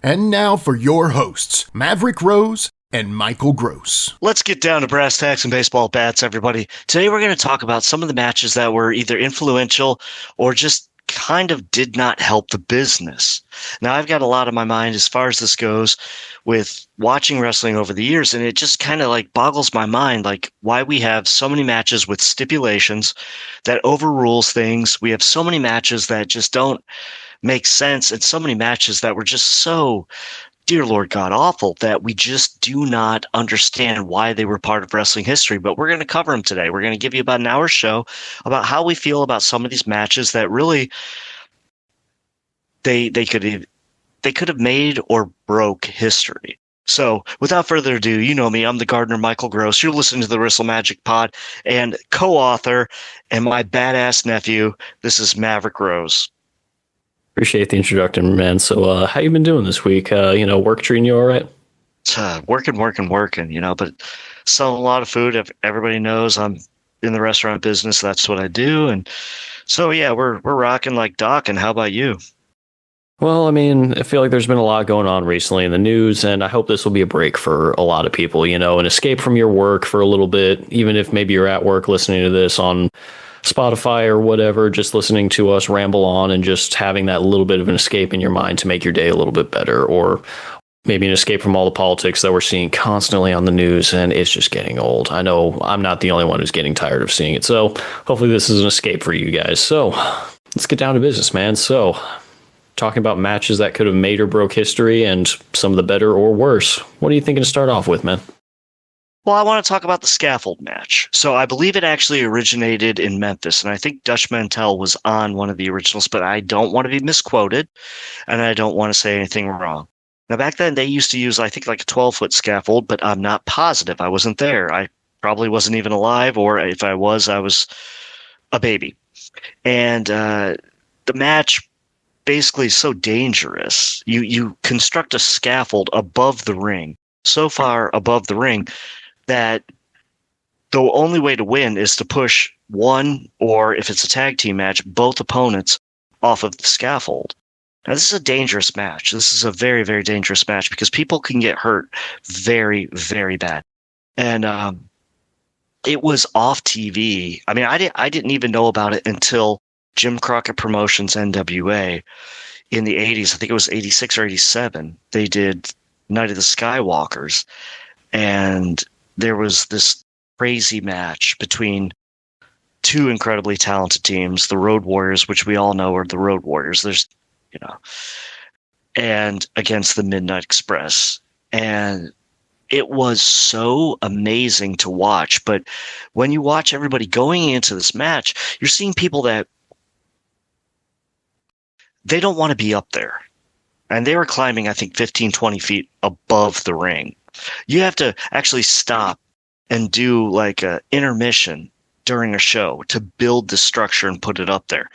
And now for your hosts, Maverick Rose and Michael Gross. Let's get down to brass tacks and baseball bats, everybody. Today we're going to talk about some of the matches that were either influential or just kind of did not help the business. Now, I've got a lot on my mind as far as this goes with watching wrestling over the years, and it just kind of like boggles my mind, like why we have so many matches with stipulations that overrules things. We have so many matches that just don't make sense, and so many matches that were just so, dear Lord God, awful that we just do not understand why they were part of wrestling history. But we're going to cover them today. We're going to give you about an hour show about how we feel about some of these matches that really they could have made or broke history. So without further ado, you know me, I'm the gardener Michael Gross. You're listening to the Wrestle Magic pod, and co-author and my badass nephew, this is Maverick Rose. Appreciate the introduction, man. So how you been doing this week? Work treating you all right? Working, but selling a lot of food. Everybody knows I'm in the restaurant business. That's what I do. And so, yeah, we're rocking like Doc. And how about you? Well, I mean, I feel like there's been a lot going on recently in the news, and I hope this will be a break for a lot of people, an escape from your work for a little bit, even if maybe you're at work listening to this on Spotify or whatever, just listening to us ramble on and just having that little bit of an escape in your mind to make your day a little bit better, or maybe an escape from all the politics that we're seeing constantly on the news, and it's just getting old. I know I'm not the only one who's getting tired of seeing it, so hopefully this is an escape for you guys. So let's get down to business, man. So talking about matches that could have made or broke history and some of the better or worse. What are you thinking to start off with, man? Well, I want to talk about the Scaffold match. So I believe it actually originated in Memphis, and I think Dutch Mantell was on one of the originals, but I don't want to be misquoted, and I don't want to say anything wrong. Now, back then, they used to use, I think, like a 12-foot scaffold, but I'm not positive. I wasn't there. I probably wasn't even alive, or if I was a baby. And the match basically is so dangerous. You construct a scaffold above the ring, so far above the ring, that the only way to win is to push one, or if it's a tag team match, both opponents off of the scaffold. Now, this is a dangerous match. This is a very, very dangerous match because people can get hurt very, very bad. And it was off TV. I mean, I didn't even know about it until Jim Crockett Promotions NWA in the 80s. I think it was 86 or 87. They did Night of the Skywalkers. And there was this crazy match between two incredibly talented teams, the Road Warriors, which we all know are the Road Warriors. And against the Midnight Express. And it was so amazing to watch. But when you watch everybody going into this match, you're seeing people that they don't want to be up there. And they were climbing, I think, 15, 20 feet above the ring. You have to actually stop and do like an intermission during a show to build the structure and put it up there.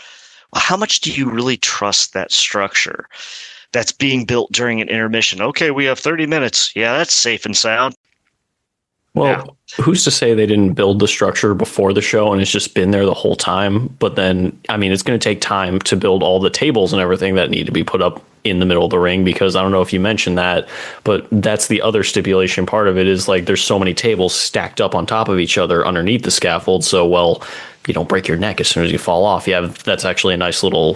How much do you really trust that structure that's being built during an intermission? Okay, we have 30 minutes. Yeah, that's safe and sound. Well, who's to say they didn't build the structure before the show and it's just been there the whole time? But then, I mean, it's going to take time to build all the tables and everything that need to be put up in the middle of the ring, because I don't know if you mentioned that, but that's the other stipulation part of it is like there's so many tables stacked up on top of each other underneath the scaffold. So, well, you don't break your neck as soon as you fall off. Yeah, that's actually a nice little,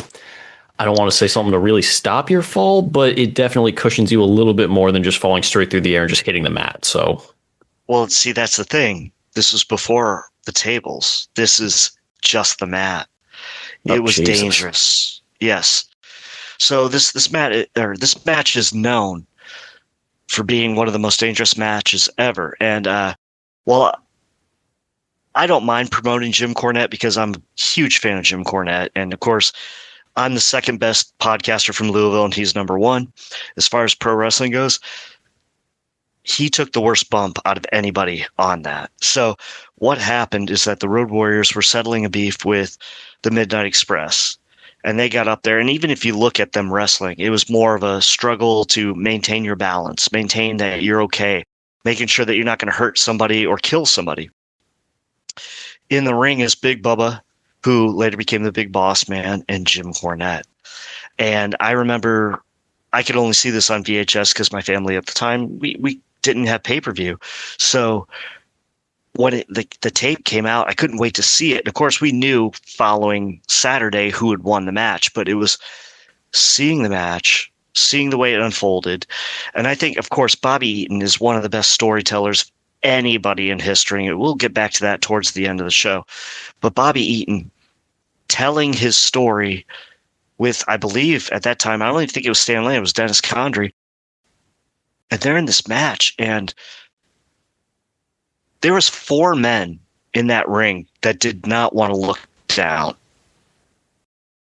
I don't want to say something to really stop your fall, but it definitely cushions you a little bit more than just falling straight through the air and just hitting the mat. So, well, see, that's the thing. This was before the tables. This is just the mat. It was Jesus. Dangerous. Yes. So this match is known for being one of the most dangerous matches ever. And well, I don't mind promoting Jim Cornette because I'm a huge fan of Jim Cornette, and of course, I'm the second best podcaster from Louisville, and he's number one as far as pro wrestling goes. He took the worst bump out of anybody on that. So what happened is that the Road Warriors were settling a beef with the Midnight Express, and they got up there. And even if you look at them wrestling, it was more of a struggle to maintain your balance, maintain that you're okay, making sure that you're not going to hurt somebody or kill somebody. In the ring is Big Bubba, who later became the Big Boss Man, and Jim Cornette. And I remember I could only see this on VHS because my family at the time, we didn't have pay-per-view. So when the tape came out, I couldn't wait to see it. And of course, we knew following Saturday who had won the match, but it was seeing the match, seeing the way it unfolded. And I think, of course, Bobby Eaton is one of the best storytellers of anybody in history. And we'll get back to that towards the end of the show. But Bobby Eaton telling his story with, I believe at that time, I don't even think it was Stan Lane, it was Dennis Condrey. And they're in this match, and there was 4 men in that ring that did not want to look down.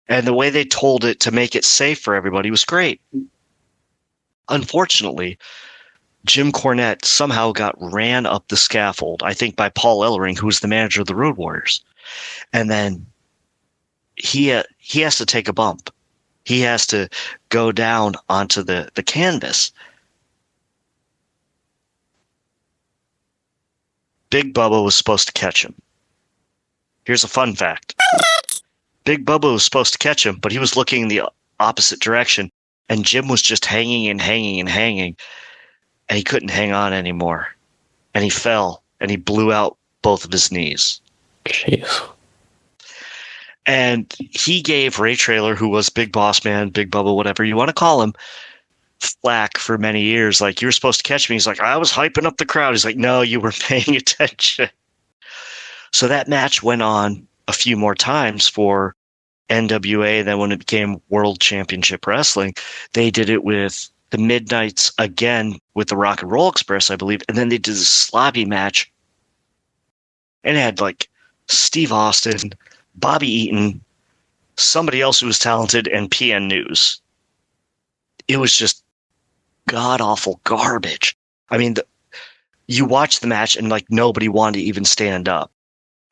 And the way they told it to make it safe for everybody was great. Unfortunately, Jim Cornette somehow got ran up the scaffold, I think by Paul Ellering, who was the manager of the Road Warriors. And then he has to take a bump. He has to go down onto the canvas. Big Bubba was supposed to catch him. Here's a fun fact. Big Bubba was supposed to catch him, but he was looking in the opposite direction, and Jim was just hanging and hanging and hanging, and he couldn't hang on anymore. And he fell, and he blew out both of his knees. Jeez. And he gave Ray Traylor, who was Big Boss Man, Big Bubba, whatever you want to call him, flack for many years. Like, you were supposed to catch me. He's like, I was hyping up the crowd. He's like, no, you were paying attention. So that match went on a few more times for NWA. Then when it became World Championship Wrestling, they did it with the Midnights again with the Rock and Roll Express, I believe. And then they did a sloppy match. And it had like Steve Austin, Bobby Eaton, somebody else who was talented, and PN News. It was just god-awful garbage. I mean, you watch the match and like nobody wanted to even stand up.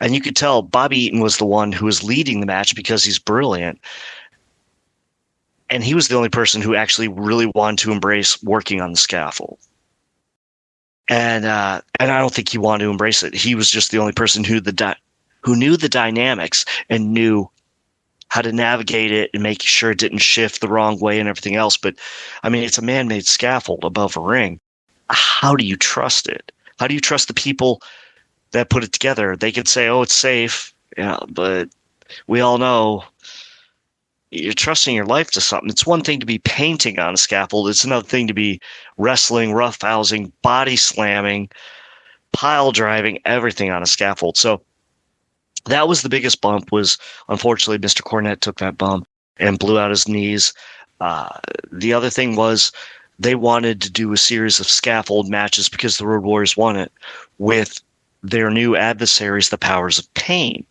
And you could tell Bobby Eaton was the one who was leading the match because he's brilliant. And he was the only person who actually really wanted to embrace working on the scaffold. And I don't think he wanted to embrace it. He was just the only person who knew the dynamics and knew how to navigate it and make sure it didn't shift the wrong way and everything else. But I mean, it's a man-made scaffold above a ring. How do you trust it? How do you trust the people that put it together? They could say, oh, it's safe. Yeah, but we all know you're trusting your life to something. It's one thing to be painting on a scaffold. It's another thing to be wrestling, roughhousing, body slamming, pile driving, everything on a scaffold. So that was the biggest bump. Was unfortunately Mr. Cornette took that bump and blew out his knees. The other thing was they wanted to do a series of scaffold matches because the Road Warriors won it with their new adversaries, the Powers of Pain.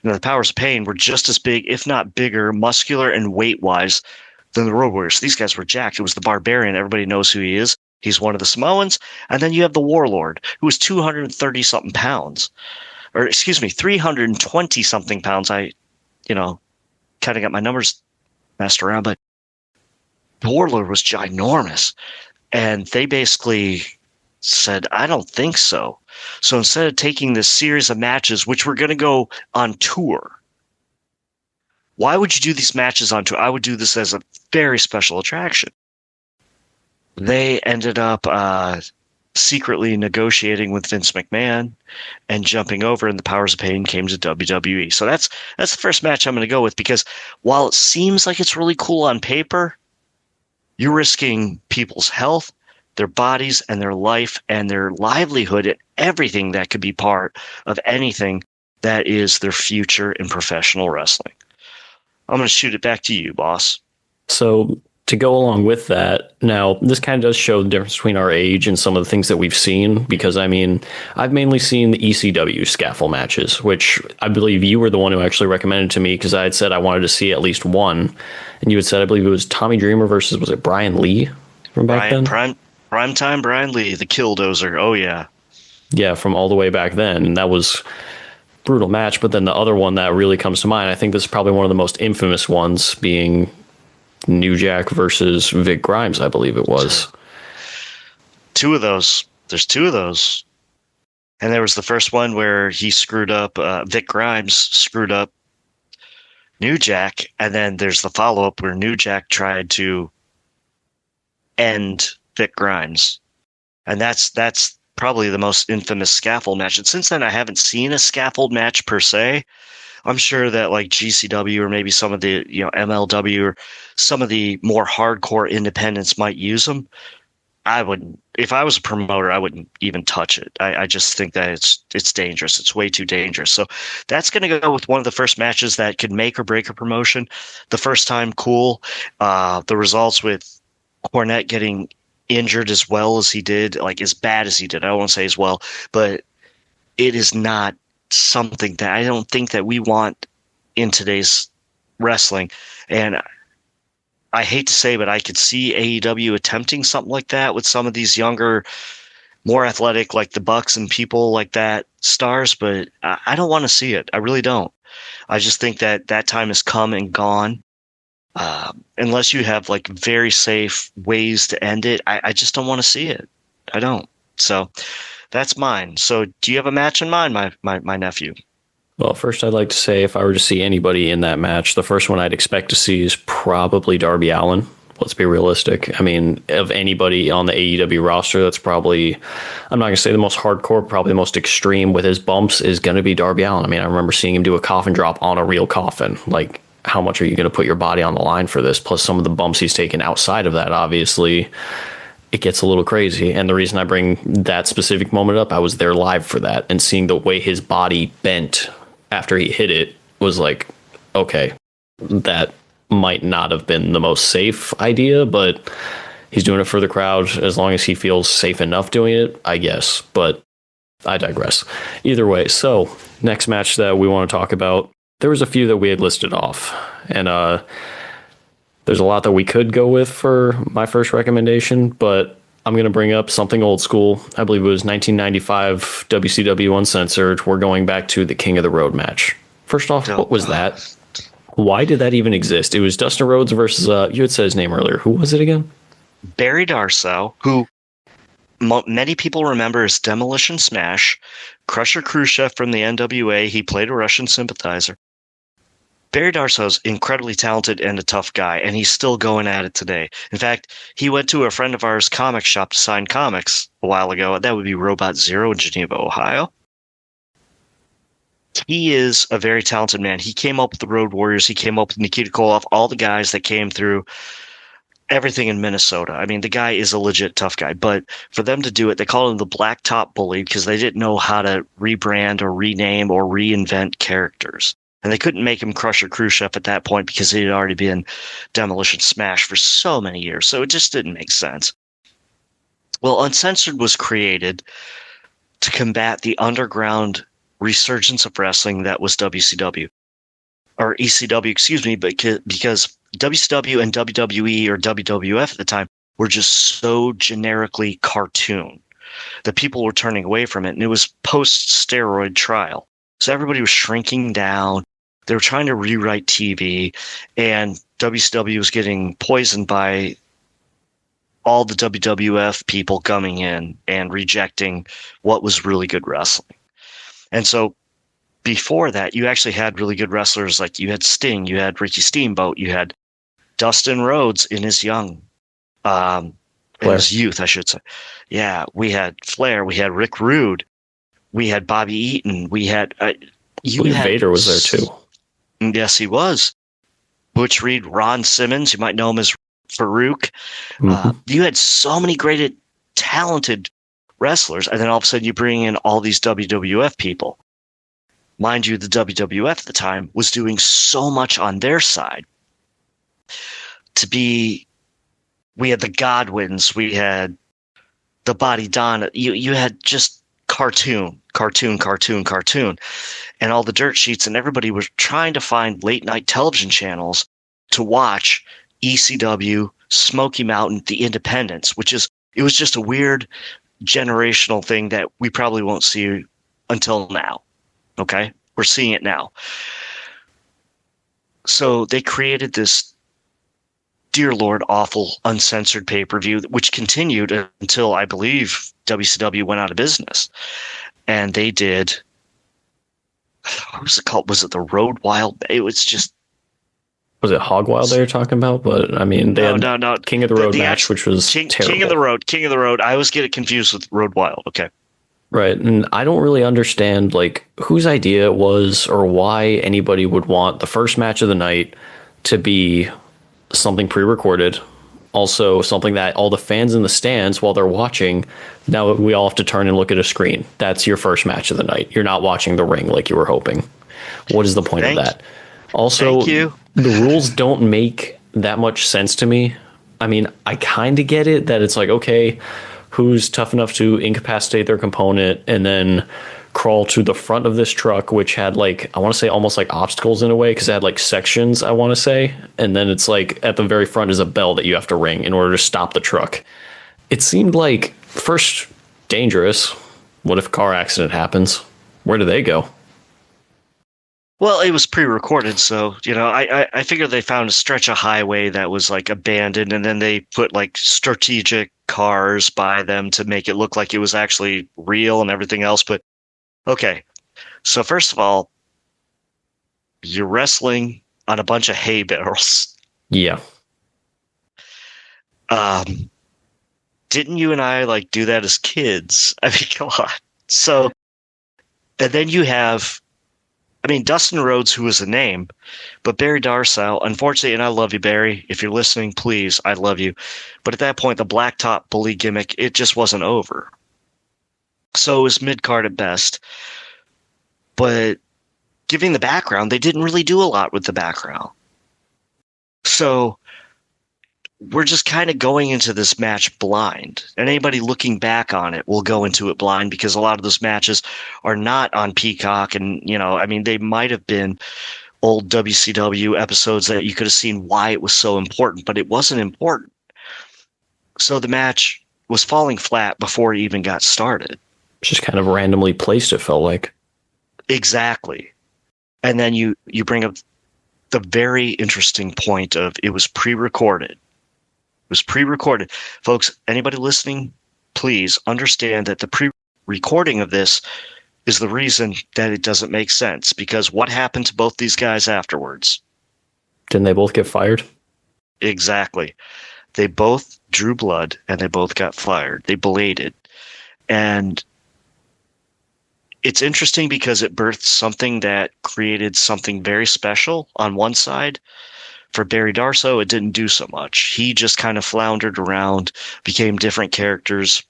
Now, the Powers of Pain were just as big, if not bigger, muscular and weight-wise than the Road Warriors. These guys were jacked. It was the Barbarian. Everybody knows who he is. He's one of the Samoans. And then you have the Warlord, who was 230-something pounds. Or, excuse me, 320-something pounds. I, kind of got my numbers messed around, but the Warlord was ginormous. And they basically said, I don't think so. So instead of taking this series of matches, which were going to go on tour, why would you do these matches on tour? I would do this as a very special attraction. They ended up secretly negotiating with Vince McMahon and jumping over, and the Powers of Pain came to WWE. So that's the first match I'm going to go with, because while it seems like it's really cool on paper, you're risking people's health, their bodies, and their life, and their livelihood, and everything that could be part of anything that is their future in professional wrestling. I'm going to shoot it back to you, boss. So to go along with that, now this kind of does show the difference between our age and some of the things that we've seen, because I mean, I've mainly seen the ECW scaffold matches, which I believe you were the one who actually recommended to me, because I had said I wanted to see at least one, and you had said, I believe it was Tommy Dreamer versus, was it Brian Lee from back then? Primetime Brian Lee, the Killdozer. Oh, yeah. Yeah, from all the way back then. And that was brutal match. But then the other one that really comes to mind, I think this is probably one of the most infamous ones, being New Jack versus Vic Grimes, I believe it was. Two of those. There's two of those. And there was the first one where he screwed up, Vic Grimes screwed up New Jack. And then there's the follow-up where New Jack tried to end Vic Grimes. And that's probably the most infamous scaffold match. And since then, I haven't seen a scaffold match per se. I'm sure that like GCW or maybe some of the, MLW or some of the more hardcore independents might use them. I wouldn't. If I was a promoter, I wouldn't even touch it. I just think that it's dangerous. It's way too dangerous. So that's going to go with one of the first matches that could make or break a promotion. The first time, cool. The results with Cornette getting injured as well as he did, like as bad as he did. I don't want to say as well, but it is not something that I don't think that we want in today's wrestling. And I hate to say, but I could see AEW attempting something like that with some of these younger, more athletic, like the Bucks and people like that, stars, but I don't want to see it. I really don't. I just think that time has come and gone. Unless you have like very safe ways to end it, I just don't want to see it. I don't. So that's mine. So do you have a match in mind, my nephew? Well, first, I'd like to say if I were to see anybody in that match, the first one I'd expect to see is probably Darby Allin. Let's be realistic. I mean, of anybody on the AEW roster, that's probably, I'm not going to say the most hardcore, probably the most extreme with his bumps is going to be Darby Allin. I mean, I remember seeing him do a coffin drop on a real coffin. Like, how much are you going to put your body on the line for this? Plus some of the bumps he's taken outside of that, obviously, it gets a little crazy. And the reason I bring that specific moment up, I was there live for that, and seeing the way his body bent after he hit it was like, okay, that might not have been the most safe idea, but he's doing it for the crowd. As long as he feels safe enough doing it, I guess. But I digress. Either way, so next match that we want to talk about, there was a few that we had listed off, and there's a lot that we could go with for my first recommendation, but I'm going to bring up something old school. I believe it was 1995 WCW Uncensored. We're going back to the King of the Road match. First off, what was that? Why did that even exist? It was Dustin Rhodes versus, you had said his name earlier. Who was it again? Barry Darsow, who many people remember as Demolition Smash, Crusher Khrushchev from the NWA. He played a Russian sympathizer. Barry Darsow's incredibly talented and a tough guy, and he's still going at it today. In fact, he went to a friend of ours' comic shop to sign comics a while ago. That would be Robot Zero in Geneva, Ohio. He is a very talented man. He came up with the Road Warriors. He came up with Nikita Koloff, all the guys that came through everything in Minnesota. I mean, the guy is a legit tough guy, but for them to do it, they called him the Black Top Bully because they didn't know how to rebrand or rename or reinvent characters. And they couldn't make him Crusher Khrushchev at that point because he had already been Demolition Smash for so many years. So it just didn't make sense. Well, Uncensored was created to combat the underground resurgence of wrestling that was WCW. Or ECW, excuse me, because WCW and WWE or WWF at the time were just so generically cartoon that people were turning away from it. And it was post-steroid trial. So everybody was shrinking down. They were trying to rewrite TV, and WCW was getting poisoned by all the WWF people coming in and rejecting what was really good wrestling. And so before that, you actually had really good wrestlers. Like you had Sting, you had Ricky Steamboat, you had Dustin Rhodes in his in his youth, I should say. Yeah, we had Flair, we had Rick Rude, we had Bobby Eaton, we had Vader was there too. Yes, he was. Butch Reed, Ron Simmons, you might know him as Farouk. Mm-hmm. You had so many great, talented wrestlers, and then all of a sudden you bring in all these WWF people. Mind you, the WWF at the time was doing so much on their side. We had the Godwins, we had the Body Don. You had just cartoon, and all the dirt sheets, and everybody was trying to find late night television channels to watch ECW, Smoky Mountain, the Independents, it was just a weird generational thing that we probably won't see until now. Okay? We're seeing it now. So they created this, dear Lord, awful uncensored pay-per-view, which continued until I believe WCW went out of business. And they did, what was it called? Was it the Road Wild? It was just Was it Hogwild they were talking about? But I mean, they had no. King of the Road match, which was terrible. King of the Road. I always get it confused with Road Wild. Okay. Right. And I don't really understand like whose idea it was or why anybody would want the first match of the night to be something pre-recorded. Also something that all the fans in the stands while they're watching, now we all have to turn and look at a screen. That's your first match of the night. You're not watching the ring like you were hoping. What is the point of that? Also, the rules don't make that much sense to me. I mean, I kind of get it that it's like, okay, who's tough enough to incapacitate their component and then crawl to the front of this truck, which had like, I want to say almost like obstacles in a way, because it had like sections, I want to say. And then it's like at the very front is a bell that you have to ring in order to stop the truck. It seemed like, first, dangerous. What if a car accident happens? Where do they go? Well, it was pre-recorded, so, I figured they found a stretch of highway that was like abandoned, and then they put like strategic cars by them to make it look like it was actually real and everything else. But okay, so first of all, you're wrestling on a bunch of hay bales. Yeah. Didn't you and I like do that as kids? I mean, come on. So, and then you have, Dustin Rhodes, who is a name, but Barry Darsow, unfortunately, and I love you, Barry. If you're listening, please, I love you. But at that point, the blacktop bully gimmick, it just wasn't over. So it was mid-card at best. But giving the background, they didn't really do a lot with the background. So we're just kind of going into this match blind. And anybody looking back on it will go into it blind because a lot of those matches are not on Peacock. And, they might have been old WCW episodes that you could have seen why it was so important, but it wasn't important. So the match was falling flat before it even got started. Just kind of randomly placed, it felt like. Exactly. And then you bring up the very interesting point of it was pre-recorded. Was pre-recorded. Folks, anybody listening, please understand that the pre-recording of this is the reason that it doesn't make sense, because what happened to both these guys afterwards? Didn't they both get fired? Exactly. They both drew blood and they both got fired. They bladed. And it's interesting because it birthed something that created something very special on one side. For Barry Darsow, it didn't do so much. He just kind of floundered around, became different characters,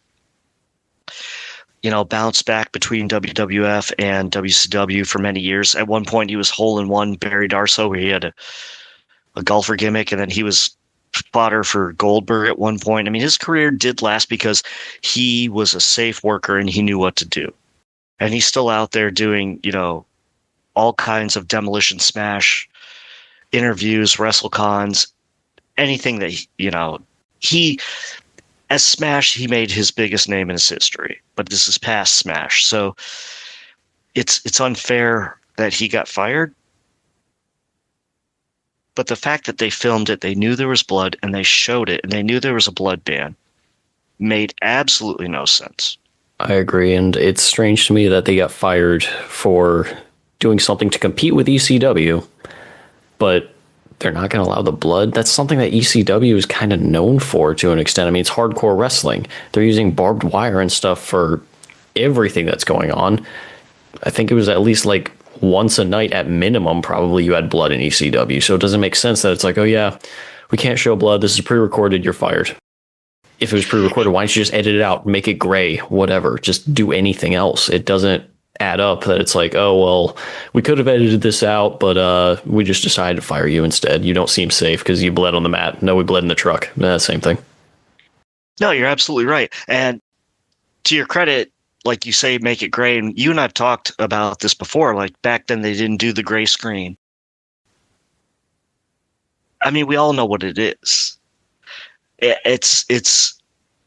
bounced back between WWF and WCW for many years. At one point, he was hole-in-one Barry Darsow, where he had a golfer gimmick, and then he was fodder for Goldberg at one point. His career did last because he was a safe worker and he knew what to do. And he's still out there doing, all kinds of Demolition Smash interviews, WrestleCons, anything that, as Smash, he made his biggest name in his history, but this is past Smash. So it's unfair that he got fired. But the fact that they filmed it, they knew there was blood and they showed it and they knew there was a blood ban made absolutely no sense. I agree. And it's strange to me that they got fired for doing something to compete with ECW. But they're not going to allow the blood. That's something that ECW is kind of known for to an extent. It's hardcore wrestling. They're using barbed wire and stuff for everything that's going on. I think it was at least like once a night at minimum, probably you had blood in ECW. So it doesn't make sense that it's like, oh yeah, we can't show blood. This is pre-recorded. You're fired. If it was pre-recorded, why don't you just edit it out, make it gray, whatever, just do anything else. It doesn't add up that it's like, oh, well, we could have edited this out, but we just decided to fire you instead. You don't seem safe because you bled on the mat. No, we bled in the truck. Same thing. No, you're absolutely right. And to your credit, like you say, make it gray. And you and I've talked about this before. Like back then, they didn't do the gray screen. We all know what it is. It's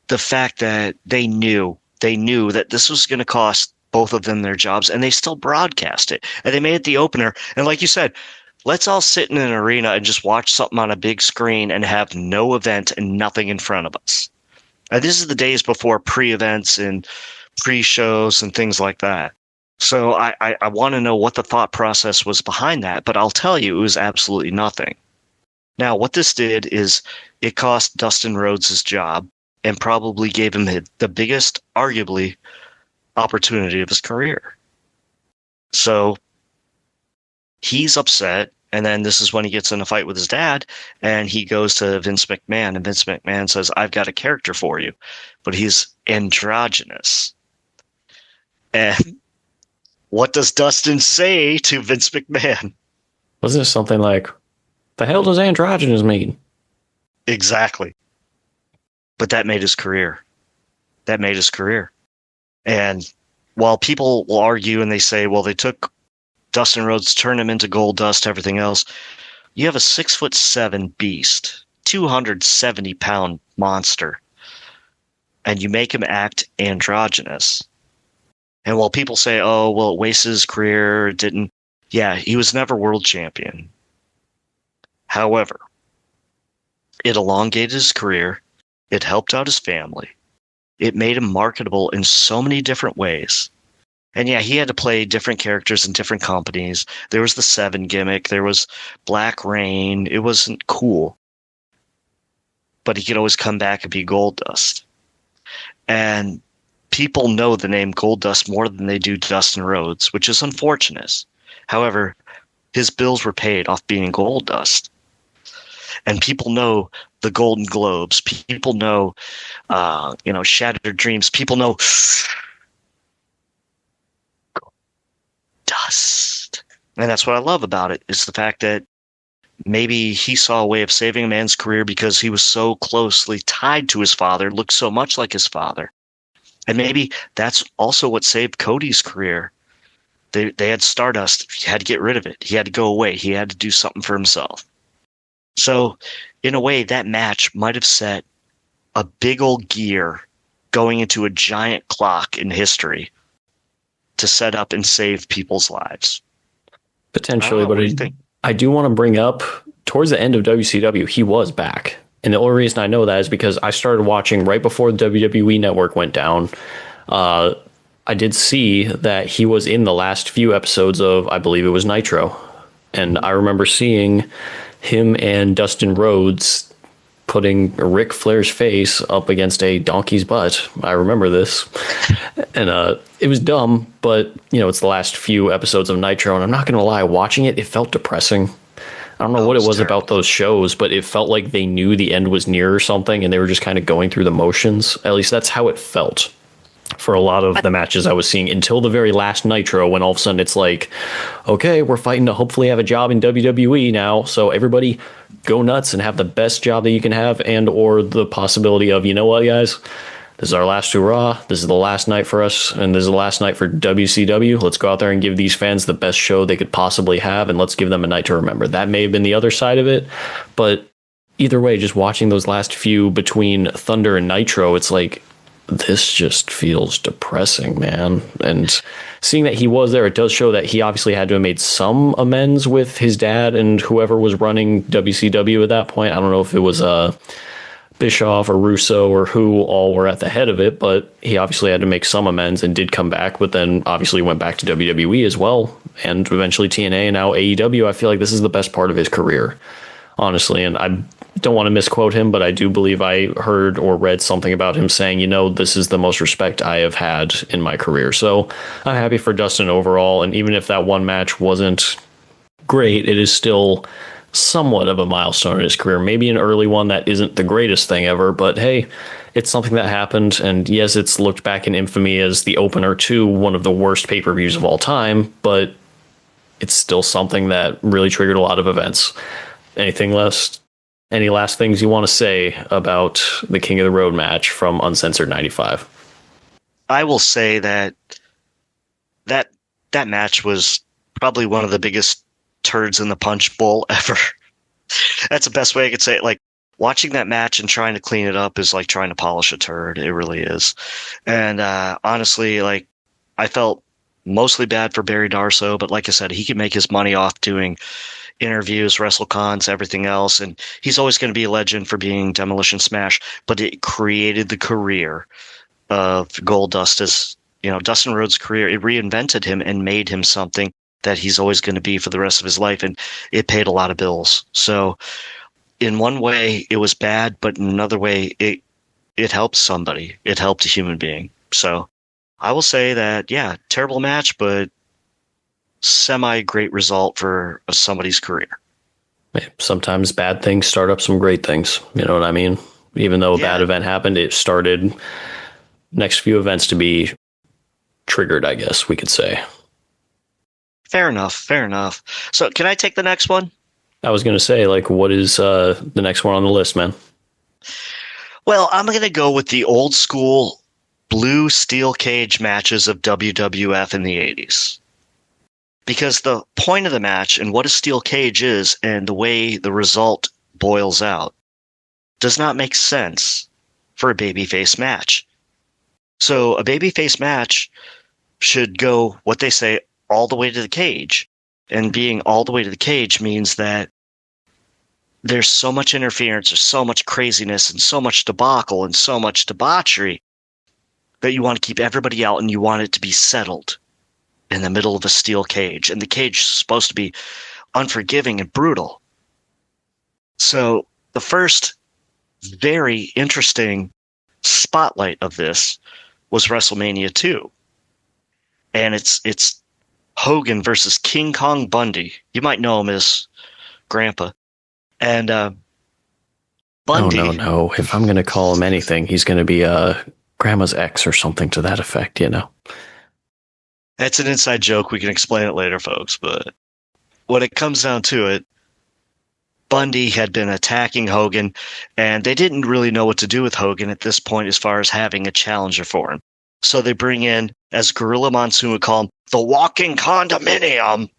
the fact that they knew that this was going to cost both of them their jobs, and they still broadcast it. And they made it the opener. And like you said, let's all sit in an arena and just watch something on a big screen and have no event and nothing in front of us. And this is the days before pre-events and pre-shows and things like that. So I want to know what the thought process was behind that, but I'll tell you, it was absolutely nothing. Now, what this did is it cost Dustin Rhodes his job and probably gave him the biggest, arguably, opportunity of his career. So he's upset. And then this is when he gets in a fight with his dad, and he goes to Vince McMahon, and Vince McMahon says, I've got a character for you, but he's androgynous. And what does Dustin say to Vince McMahon? Wasn't it something like, the hell does androgynous mean? Exactly. But that made his career. That made his career. And while people will argue and they say, well, they took Dustin Rhodes, turned him into gold dust, everything else, you have a 6'7" beast, 270-pound monster, and you make him act androgynous. And while people say, oh, well, it wasted his career, it didn't. Yeah, he was never world champion. However, it elongated his career. It helped out his family. It made him marketable in so many different ways. And yeah, he had to play different characters in different companies. There was the Seven gimmick. There was Black Rain. It wasn't cool. But he could always come back and be Goldust. And people know the name Goldust more than they do Dustin Rhodes, which is unfortunate. However, his bills were paid off being Goldust. And people know the Golden Globes. People know, Shattered Dreams. People know Dust. And that's what I love about it, is the fact that maybe he saw a way of saving a man's career because he was so closely tied to his father, looked so much like his father. And maybe that's also what saved Cody's career. They had Stardust. He had to get rid of it. He had to go away. He had to do something for himself. So, in a way, that match might have set a big old gear going into a giant clock in history to set up and save people's lives. Potentially, but I do want to bring up, towards the end of WCW, he was back. And the only reason I know that is because I started watching right before the WWE Network went down. I did see that he was in the last few episodes of, I believe it was Nitro. And I remember seeing him and Dustin Rhodes putting Ric Flair's face up against a donkey's butt. I remember this. And it was dumb, but, it's the last few episodes of Nitro. And I'm not going to lie, watching it, it felt depressing. I don't know what it was about those shows, but it felt like they knew the end was near or something, and they were just kind of going through the motions. At least that's how it felt for a lot of the matches I was seeing until the very last Nitro, when all of a sudden it's like, okay, we're fighting to hopefully have a job in WWE now, so everybody go nuts and have the best job that you can have, and or the possibility of, you know what, guys? This is our last hurrah. This is the last night for us, and this is the last night for WCW. Let's go out there and give these fans the best show they could possibly have, and let's give them a night to remember. That may have been the other side of it, but either way, just watching those last few between Thunder and Nitro, it's like, this just feels depressing, man. And seeing that he was there, it does show that he obviously had to have made some amends with his dad and whoever was running WCW at that point. I don't know if it was Bischoff or Russo or who all were at the head of it, but he obviously had to make some amends and did come back, but then obviously went back to WWE as well, and eventually TNA and now AEW. I feel like this is the best part of his career, honestly, and I don't want to misquote him, but I do believe I heard or read something about him saying, this is the most respect I have had in my career. So I'm happy for Dustin overall, and even if that one match wasn't great, it is still somewhat of a milestone in his career. Maybe an early one that isn't the greatest thing ever, but hey, it's something that happened, and yes, it's looked back in infamy as the opener to one of the worst pay-per-views of all time, but it's still something that really triggered a lot of events. Any last things you want to say about the King of the Road match from Uncensored 95? I will say that match was probably one of the biggest turds in the punch bowl ever. That's the best way I could say it. Like, watching that match and trying to clean it up is like trying to polish a turd. It really is. And honestly, like, I felt mostly bad for Barry Darsow, but like I said, he could make his money off doing interviews, WrestleCons, everything else, and he's always going to be a legend for being Demolition Smash, but it created the career of Goldust as, Dustin Rhodes' career. It reinvented him and made him something that he's always going to be for the rest of his life, and it paid a lot of bills. So in one way it was bad, but in another way it helped somebody. It helped a human being. So I will say that, yeah, terrible match, but semi great result for somebody's career. Sometimes bad things start up some great things. You know what I mean? Even though a bad event happened, it started next few events to be triggered, I guess we could say. Fair enough. Fair enough. So can I take the next one? I was going to say, like, what is the next one on the list, man? Well, I'm going to go with the old school blue steel cage matches of WWF in the 80s. Because the point of the match and what a steel cage is and the way the result boils out does not make sense for a babyface match. So a babyface match should go, what they say, all the way to the cage. And being all the way to the cage means that there's so much interference, there's so much craziness and so much debacle and so much debauchery that you want to keep everybody out and you want it to be settled in the middle of a steel cage. And the cage is supposed to be unforgiving and brutal. So the first very interesting spotlight of this was WrestleMania 2. And it's Hogan versus King Kong Bundy. You might know him as Grandpa. And Bundy. No. If I'm going to call him anything, he's going to be Grandma's ex or something to that effect, you know. That's an inside joke. We can explain it later, folks. But when it comes down to it, Bundy had been attacking Hogan, and they didn't really know what to do with Hogan at this point as far as having a challenger for him. So they bring in, as Gorilla Monsoon would call him, the walking condominium,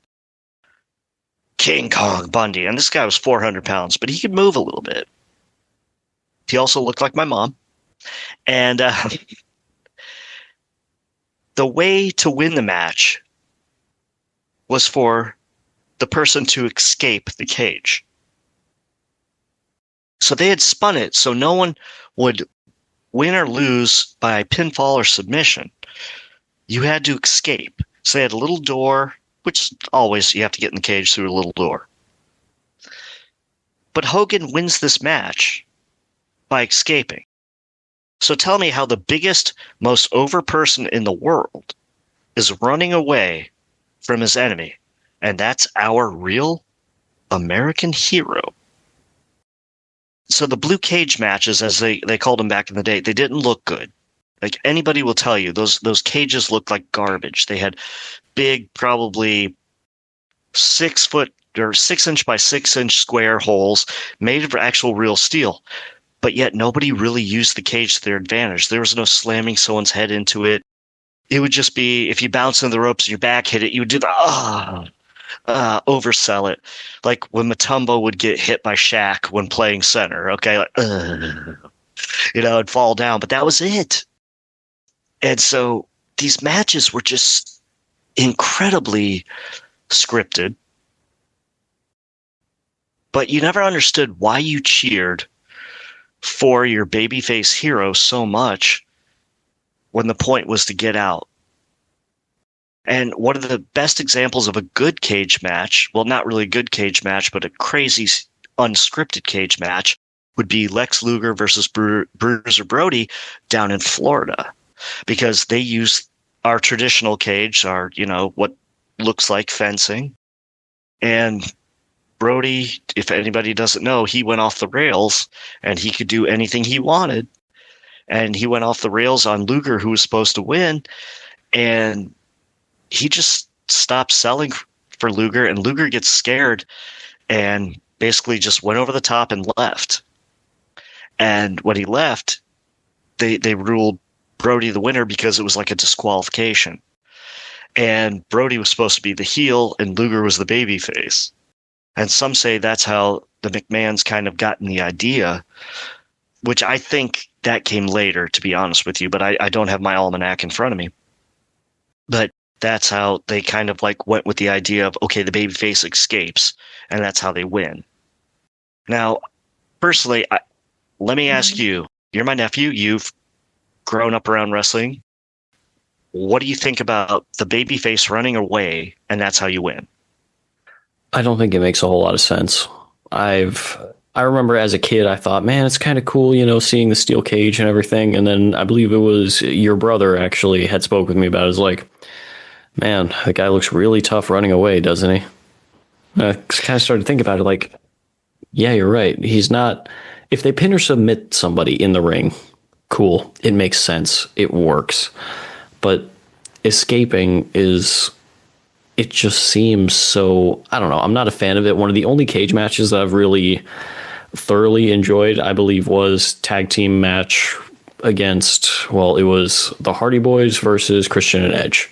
King Kong Bundy. And this guy was 400 pounds, but he could move a little bit. He also looked like my mom. And the way to win the match was for the person to escape the cage. So they had spun it so no one would win or lose by pinfall or submission. You had to escape. So they had a little door, which always you have to get in the cage through a little door. But Hogan wins this match by escaping. So tell me how the biggest, most over person in the world is running away from his enemy. And that's our real American hero. So the blue cage matches, as they called them back in the day, they didn't look good. Like anybody will tell you, those cages looked like garbage. They had big, probably 6 foot or 6 inch by 6 inch square holes made of actual real steel. But yet nobody really used the cage to their advantage. There was no slamming someone's head into it. It would just be, if you bounce into the ropes and your back hit it, you would do the oversell it. Like when Mutombo would get hit by Shaq when playing center, okay? Like, it'd fall down, but that was it. And so these matches were just incredibly scripted. But you never understood why you cheered for your babyface hero so much when the point was to get out. And one of the best examples of a good cage match, well, not really a good cage match, but a crazy unscripted cage match, would be Lex Luger versus Bruiser Brody down in Florida, because they use our traditional cage, our, what looks like fencing. And Brody, if anybody doesn't know, he went off the rails and he could do anything he wanted. And he went off the rails on Luger, who was supposed to win. And he just stopped selling for Luger, and Luger gets scared and basically just went over the top and left. And when he left, they ruled Brody the winner because it was like a disqualification. And Brody was supposed to be the heel and Luger was the babyface. And some say that's how the McMahons kind of gotten the idea, which I think that came later, to be honest with you, but I don't have my almanac in front of me. But that's how they kind of like went with the idea of, okay, the babyface escapes, and that's how they win. Now, personally, let me ask you, you're my nephew, you've grown up around wrestling. What do you think about the babyface running away, and that's how you win? I don't think it makes a whole lot of sense. I've I remember as a kid, I thought, man, it's kind of cool, seeing the steel cage and everything. And then I believe it was your brother actually had spoke with me about it. It was like, man, the guy looks really tough running away, doesn't he? I kind of started to think about it like, yeah, you're right. He's not. If they pin or submit somebody in the ring, cool. It makes sense. It works. But escaping it just seems so, I don't know. I'm not a fan of it. One of the only cage matches that I've really thoroughly enjoyed, I believe, was tag team match against, well, it was the Hardy Boys versus Christian and Edge.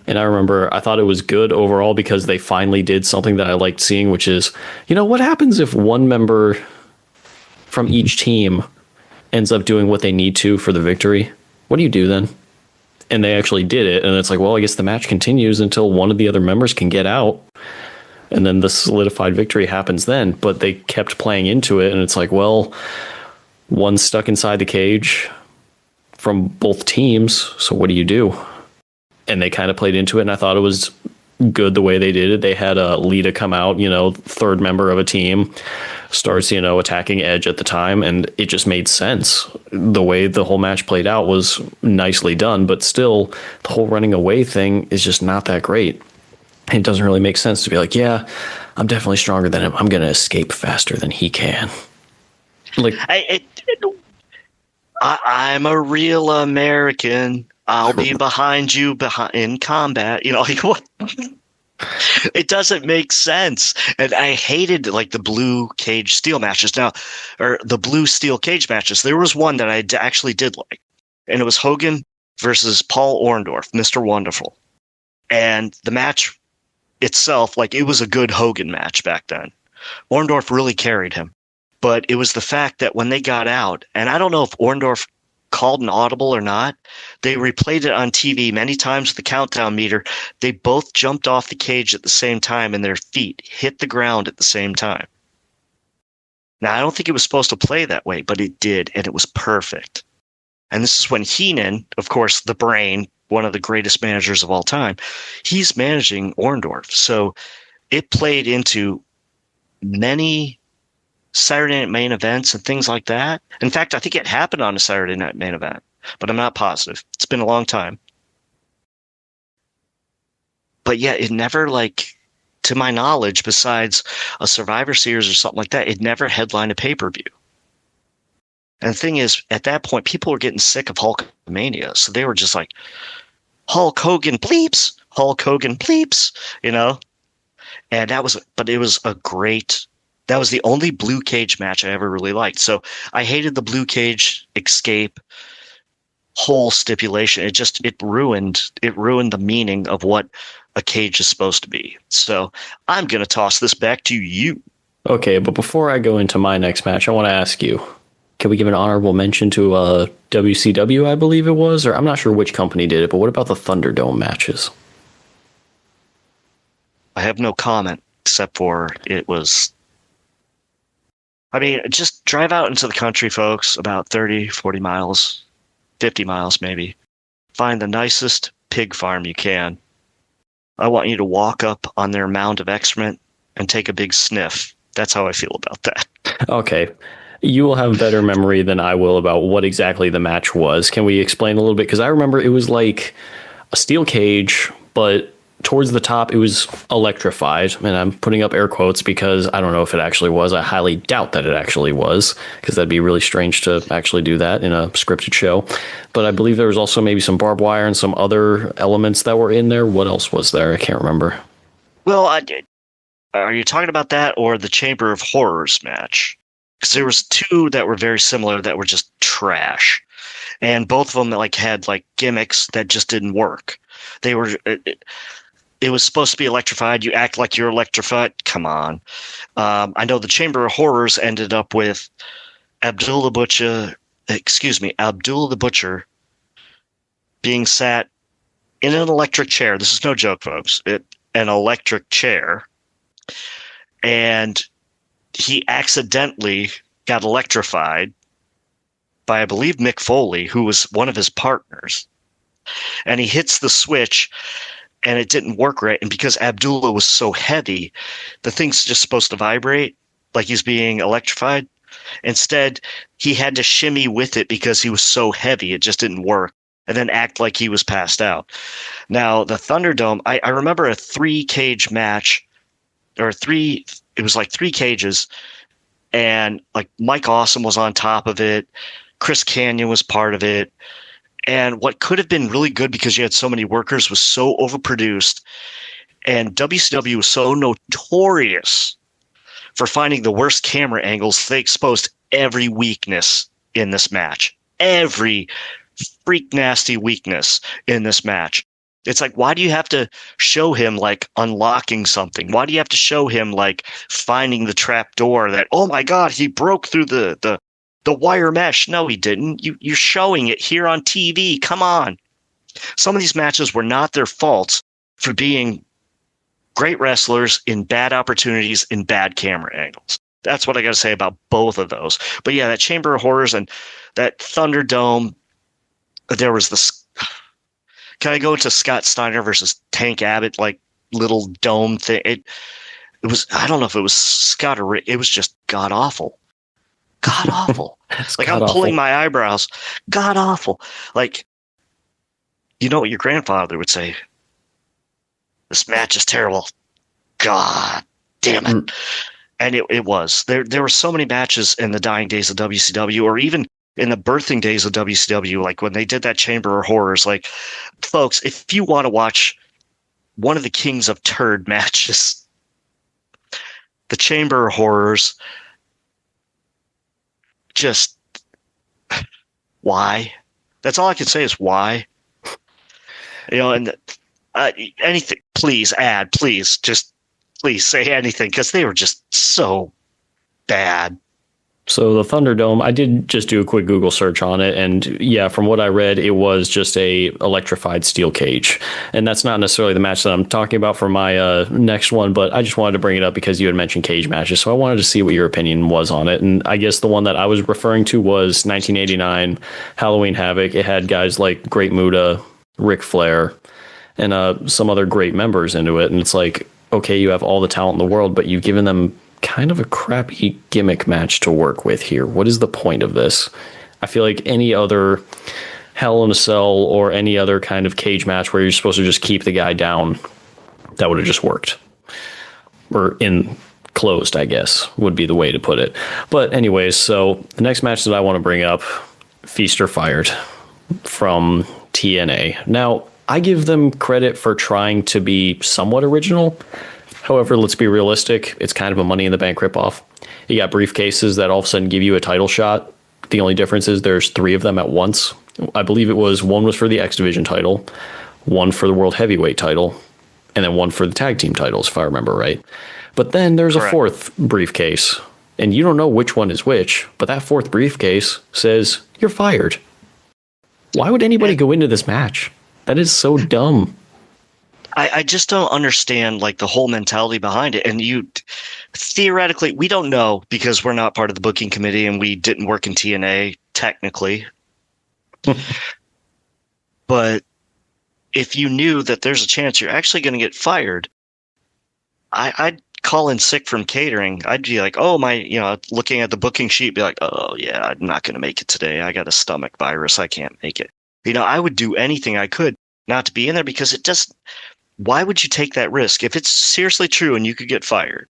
And I remember I thought it was good overall because they finally did something that I liked seeing, which is, what happens if one member from each team ends up doing what they need to for the victory? What do you do then? And they actually did it. And it's like, well, I guess the match continues until one of the other members can get out. And then the solidified victory happens then. But they kept playing into it. And it's like, well, one's stuck inside the cage from both teams. So what do you do? And they kind of played into it, and I thought it was good the way they did it. They had Lita come out, third member of a team, starts, attacking Edge at the time, and it just made sense. The way the whole match played out was nicely done, but still, the whole running away thing is just not that great. It doesn't really make sense to be like, yeah, I'm definitely stronger than him. I'm going to escape faster than he can. Like, I'm a real American. I'll be behind you in combat. Like what? It doesn't make sense. And I hated like the blue cage steel matches now, or the blue steel cage matches. There was one that I actually did like, and it was Hogan versus Paul Orndorff, Mr. Wonderful. And the match itself, like it was a good Hogan match back then. Orndorff really carried him. But it was the fact that when they got out, and I don't know if Orndorff called an audible or not, they replayed it on TV many times with the countdown meter. They both jumped off the cage at the same time and their feet hit the ground at the same time. Now, I don't think it was supposed to play that way, but it did, and it was perfect. And this is when Heenan, of course, the Brain, one of the greatest managers of all time, he's managing Orndorff. So it played into many Saturday Night Main events and things like that. In fact, I think it happened on a Saturday Night Main event, but I'm not positive. It's been a long time. But yeah, it never, like, to my knowledge, besides a Survivor Series or something like that, it never headlined a pay-per-view. And the thing is, at that point, people were getting sick of Hulkamania. So they were just like, Hulk Hogan bleeps, Hulk Hogan bleeps, And it was a great, that was the only blue cage match I ever really liked. So I hated the blue cage escape whole stipulation. It ruined the meaning of what a cage is supposed to be. So I'm going to toss this back to you. Okay, but before I go into my next match, I want to ask you, can we give an honorable mention to WCW, I believe it was? Or I'm not sure which company did it, but what about the Thunderdome matches? I have no comment except for it was... I mean, just drive out into the country, folks, about 30, 40 miles, 50 miles maybe. Find the nicest pig farm you can. I want you to walk up on their mound of excrement and take a big sniff. That's how I feel about that. Okay. You will have better memory than I will about what exactly the match was. Can we explain a little bit? Because I remember it was like a steel cage, but towards the top, it was electrified. And I'm putting up air quotes because I don't know if it actually was. I highly doubt that it actually was, because that'd be really strange to actually do that in a scripted show. But I believe there was also maybe some barbed wire and some other elements that were in there. What else was there? I can't remember. Well, are you talking about that or the Chamber of Horrors match? Because there was two that were very similar that were just trash. And both of them had gimmicks that just didn't work. They were... It was supposed to be electrified. You act like you're electrified. Come on. I know the Chamber of Horrors ended up with Abdul the Butcher being sat in an electric chair. This is no joke, folks. An electric chair. And he accidentally got electrified by, I believe, Mick Foley, who was one of his partners. And he hits the switch, and it didn't work right. And because Abdullah was so heavy, the thing's just supposed to vibrate, like he's being electrified. Instead, he had to shimmy with it because he was so heavy. It just didn't work. And then act like he was passed out. Now, the Thunderdome, I remember a 3-cage match, it was like 3 cages, and like Mike Awesome was on top of it. Chris Kanyon was part of it. And what could have been really good because you had so many workers was so overproduced. And WCW was so notorious for finding the worst camera angles. They exposed every weakness in this match. Every freak nasty weakness in this match. It's like, why do you have to show him like unlocking something? Why do you have to show him like finding the trap door that, oh my God, he broke through the wire mesh? No, he didn't. You're showing it here on TV. Come on. Some of these matches were not their faults for being great wrestlers in bad opportunities in bad camera angles. That's what I got to say about both of those. But yeah, that Chamber of Horrors and that Thunderdome, there was this. Can I go into Scott Steiner versus Tank Abbott, like little dome thing? It was, I don't know if it was Scott or Rick. It was just god awful. God awful. Like I'm pulling my eyebrows. God awful. Like, you know what your grandfather would say? This match is terrible. God damn it. And it was. There were so many matches in the dying days of WCW, or even in the birthing days of WCW, like when they did that Chamber of Horrors. Like, folks, if you want to watch one of the Kings of Turd matches, the Chamber of Horrors, just why? That's all I can say is why. You know, and anything, please add, please say anything, because they were just so bad. So the Thunderdome, I did just do a quick Google search on it, and yeah, from what I read, it was just a electrified steel cage, and that's not necessarily the match that I'm talking about for my next one, but I just wanted to bring it up because you had mentioned cage matches, so I wanted to see what your opinion was on it. And I guess the one that I was referring to was 1989 Halloween Havoc. It had guys like Great Muta, Ric Flair, and some other great members into it, and it's like, okay, you have all the talent in the world, but you've given them kind of a crappy gimmick match to work with here. What is the point of this? I feel like any other Hell in a Cell or any other kind of cage match where you're supposed to just keep the guy down, that would have just worked. Or in closed, I guess, would be the way to put it. But anyways, so the next match that I want to bring up, Feast or Fired from TNA. Now, I give them credit for trying to be somewhat original. However, let's be realistic. It's kind of a Money in the Bank ripoff. You got briefcases that all of a sudden give you a title shot. The only difference is there's 3 of them at once. I believe it was one was for the X Division title, one for the World Heavyweight title, and then one for the tag team titles, if I remember right. But then there's a 4th briefcase, and you don't know which one is which, but that 4th briefcase says, you're fired. Why would anybody go into this match? That is so dumb. I just don't understand like the whole mentality behind it. And you theoretically, we don't know because we're not part of the booking committee and we didn't work in TNA technically. But if you knew that there's a chance you're actually going to get fired, I'd call in sick from catering. I'd be like, oh my, looking at the booking sheet, be like, oh yeah, I'm not going to make it today. I got a stomach virus. I can't make it. I would do anything I could not to be in there because it just, why would you take that risk if it's seriously true and you could get fired?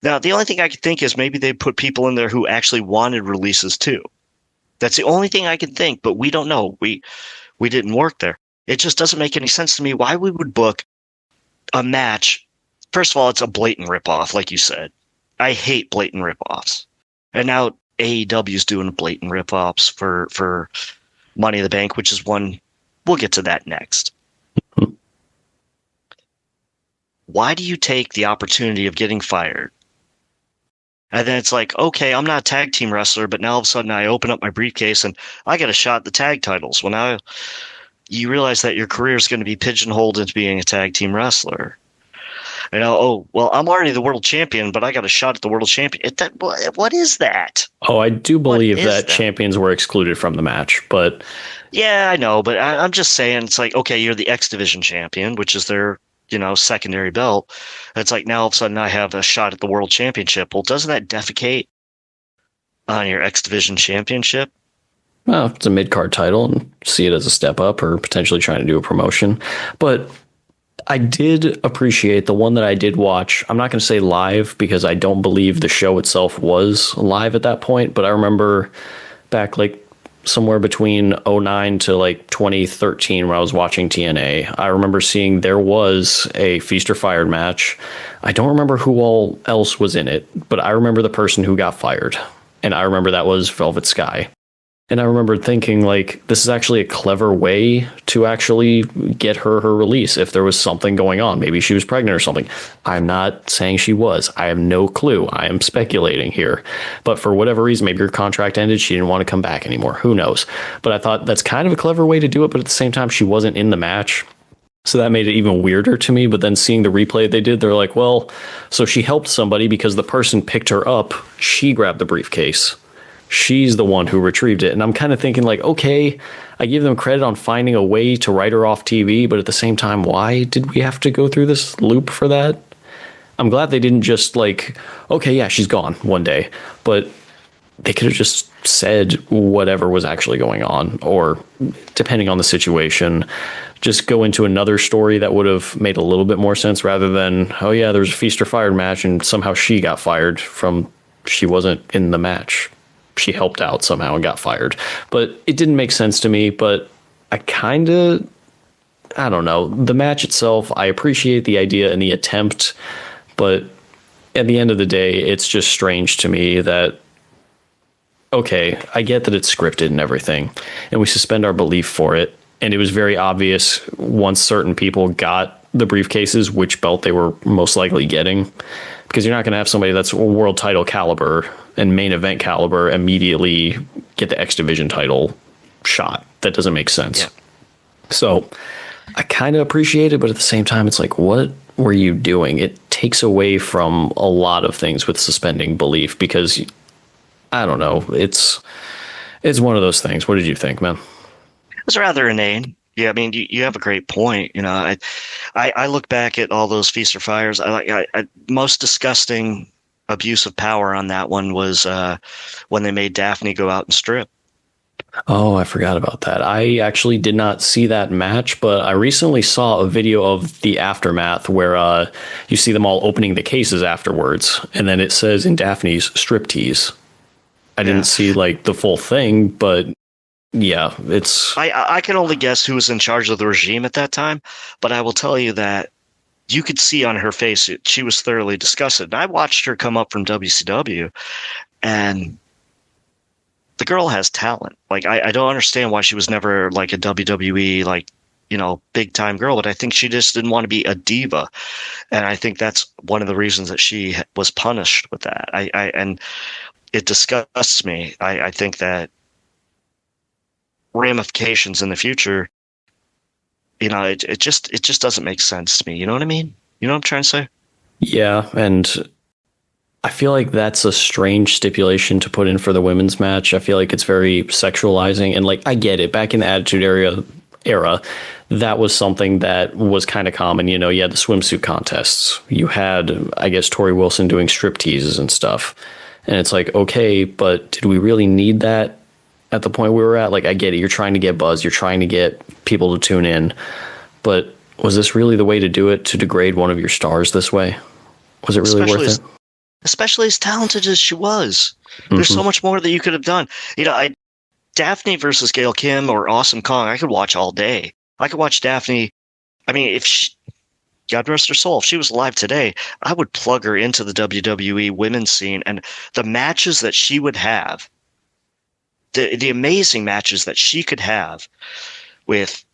Now, the only thing I could think is maybe they put people in there who actually wanted releases too. That's the only thing I can think, but we don't know. We didn't work there. It just doesn't make any sense to me why we would book a match. First of all, it's a blatant ripoff, like you said. I hate blatant ripoffs. And now AEW's doing blatant ripoffs for Money in the Bank, which is one. We'll get to that next. Why do you take the opportunity of getting fired? And then it's like, okay, I'm not a tag team wrestler, but now all of a sudden I open up my briefcase and I get a shot at the tag titles. Well, now you realize that your career is going to be pigeonholed into being a tag team wrestler. Oh, well, I'm already the world champion, but I got a shot at the world champion. What is that? Oh, I do believe that champions were excluded from the match, but... Yeah, I know, but I'm just saying, it's like, okay, you're the X Division champion, which is their secondary belt. It's like now all of a sudden I have a shot at the world championship. Well, doesn't that defecate on your X Division championship? Well, it's a mid-card title and see it as a step up or potentially trying to do a promotion. But I did appreciate the one that I did watch. I'm not going to say live because I don't believe the show itself was live at that point, but I remember back like somewhere between 09 to like 2013 when I was watching TNA, I remember seeing there was a Feast or Fired match. I don't remember who all else was in it, but I remember the person who got fired. And I remember that was Velvet Sky. And I remember thinking, like, this is actually a clever way to actually get her release if there was something going on. Maybe she was pregnant or something. I'm not saying she was. I have no clue. I am speculating here. But for whatever reason, maybe her contract ended. She didn't want to come back anymore. Who knows? But I thought that's kind of a clever way to do it. But at the same time, she wasn't in the match. So that made it even weirder to me. But then seeing the replay they did, they're like, well, so she helped somebody because the person picked her up. She grabbed the briefcase. She's the one who retrieved it. And I'm kind of thinking like, okay, I give them credit on finding a way to write her off TV. But at the same time, why did we have to go through this loop for that? I'm glad they didn't just like, okay, yeah, she's gone one day. But they could have just said whatever was actually going on, or depending on the situation, just go into another story that would have made a little bit more sense rather than, oh yeah, there's a Feast or Fired match and somehow she got fired from, she wasn't in the match. She helped out somehow and got fired. But it didn't make sense to me, but I don't know. The match itself, I appreciate the idea and the attempt, but at the end of the day, it's just strange to me that, okay, I get that it's scripted and everything, and we suspend our belief for it. And it was very obvious once certain people got the briefcases, which belt they were most likely getting, because you're not going to have somebody that's world title caliber and main event caliber immediately get the X Division title shot. That doesn't make sense. Yeah. So I kind of appreciate it, but at the same time, it's like, what were you doing? It takes away from a lot of things with suspending belief because, I don't know, it's one of those things. What did you think, man? It was rather inane. Yeah, I mean, you have a great point. I look back at all those Feast or Fires. Most disgusting abuse of power on that one was when they made Daphne go out and strip. Oh, I forgot about that. I actually did not see that match, but I recently saw a video of the aftermath where you see them all opening the cases afterwards, and then it says in Daphne's striptease. I didn't see like the full thing, but yeah, it's... I can only guess who was in charge of the regime at that time, but I will tell you that you could see on her face she was thoroughly disgusted. And I watched her come up from WCW, and the girl has talent. Like, I don't understand why she was never like a WWE, like, big time girl, but I think she just didn't want to be a diva. And I think that's one of the reasons that she was punished with that. And it disgusts me. I think that ramifications in the future, it just doesn't make sense to me. You know what I mean? You know what I'm trying to say? Yeah, and I feel like that's a strange stipulation to put in for the women's match. I feel like it's very sexualizing, and like, I get it. Back in the Attitude Era, that was something that was kind of common. You had the swimsuit contests. You had, I guess, Tori Wilson doing strip teases and stuff. And it's like, okay, but did we really need that at the point we were at? Like, I get it. You're trying to get buzz. You're trying to get people to tune in. But was this really the way to do it, to degrade one of your stars this way? Was it really worth it? Especially as talented as she was. There's so much more that you could have done. Daphne versus Gail Kim or Awesome Kong, I could watch all day. I could watch Daphne. I mean, God rest her soul, if she was alive today, I would plug her into the WWE women's scene, and the matches that she would have, the amazing matches that she could have with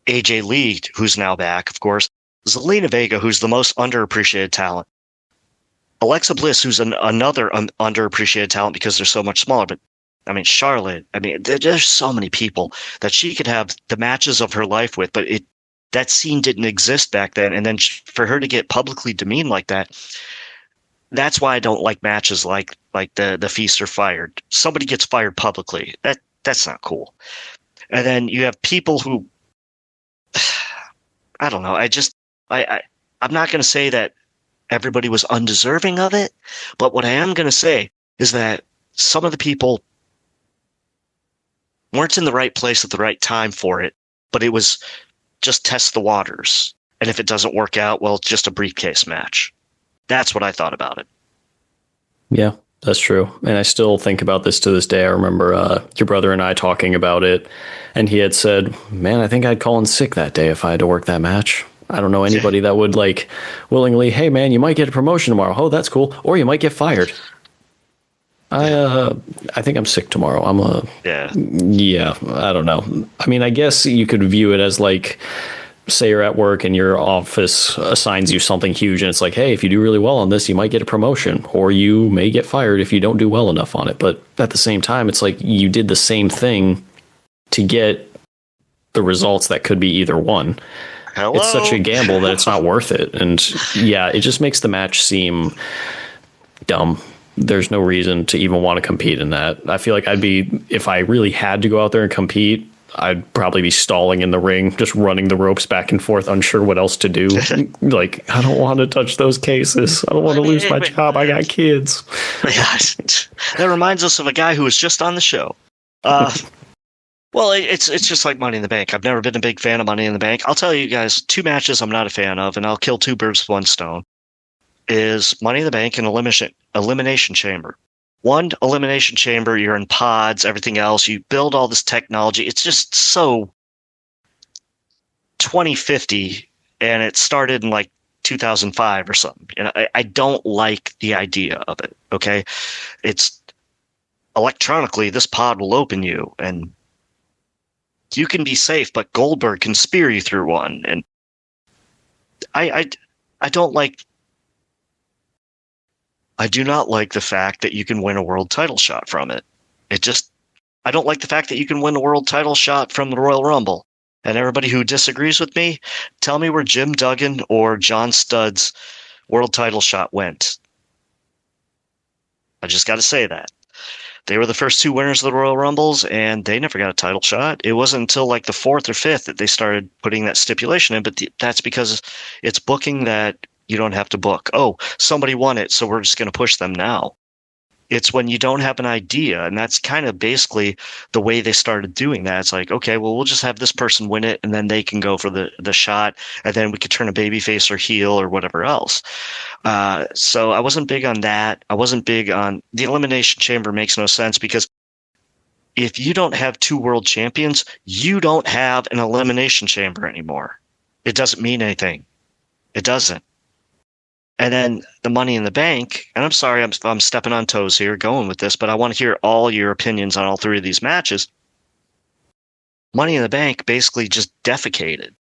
AJ Lee, who's now back, of course, Zelina Vega, who's the most underappreciated talent, Alexa Bliss, who's another underappreciated talent because they're so much smaller, but I mean, Charlotte, I mean, there's so many people that she could have the matches of her life with, but that scene didn't exist back then. And then for her to get publicly demeaned like that, that's why I don't like matches like the Feast or Fired. Somebody gets fired publicly. That's not cool. And then you have people who, I don't know. I'm not going to say that everybody was undeserving of it, but what I am going to say is that some of the people weren't in the right place at the right time for it, but it was just test the waters. And if it doesn't work out, well, it's just a briefcase match. That's what I thought about it. Yeah, that's true. And I still think about this to this day. I remember your brother and I talking about it, and he had said, man, I think I'd call in sick that day if I had to work that match. I don't know anybody that would like willingly, hey man, you might get a promotion tomorrow. Oh, that's cool. Or you might get fired. I think I'm sick tomorrow. Yeah, I don't know. I mean, I guess you could view it as like, say you're at work and your office assigns you something huge and it's like, hey, if you do really well on this, you might get a promotion, or you may get fired if you don't do well enough on it. But at the same time, it's like you did the same thing to get the results that could be either one. Hello? It's such a gamble that it's not worth it. And yeah, it just makes the match seem dumb. There's no reason to even want to compete in that. I feel like if I really had to go out there and compete, I'd probably be stalling in the ring, just running the ropes back and forth, unsure what else to do. Like, I don't want to touch those cases. I don't want to lose my job. I got kids. That reminds us of a guy who was just on the show. Well, it's just like Money in the Bank. I've never been a big fan of Money in the Bank. I'll tell you guys, 2 matches I'm not a fan of, and I'll kill 2 birds with 1 stone, is Money in the Bank and Elimination Chamber. 1, Elimination Chamber, you're in pods, everything else. You build all this technology. It's just so 2050, and it started in like 2005 or something. And I don't like the idea of it, okay? It's electronically, this pod will open you, and you can be safe, but Goldberg can spear you through one. And I don't like... I do not like the fact that you can win a world title shot from it. I don't like the fact that you can win a world title shot from the Royal Rumble. And everybody who disagrees with me, tell me where Jim Duggan or John Studd's world title shot went. I just got to say that. They were the first 2 winners of the Royal Rumbles, and they never got a title shot. It wasn't until like the 4th or 5th that they started putting that stipulation in, but that's because it's booking that you don't have to book. Oh, somebody won it, so we're just going to push them now. It's when you don't have an idea, and that's kind of basically the way they started doing that. It's like, okay, well, we'll just have this person win it, and then they can go for the shot, and then we could turn a babyface or heel or whatever else. So I wasn't big on that. I wasn't big on the Elimination Chamber. Makes no sense, because if you don't have 2 world champions, you don't have an Elimination Chamber anymore. It doesn't mean anything. It doesn't. And then the Money in the Bank, and I'm sorry I'm stepping on toes here going with this, but I want to hear all your opinions on all 3 of these matches. Money in the Bank basically just defecated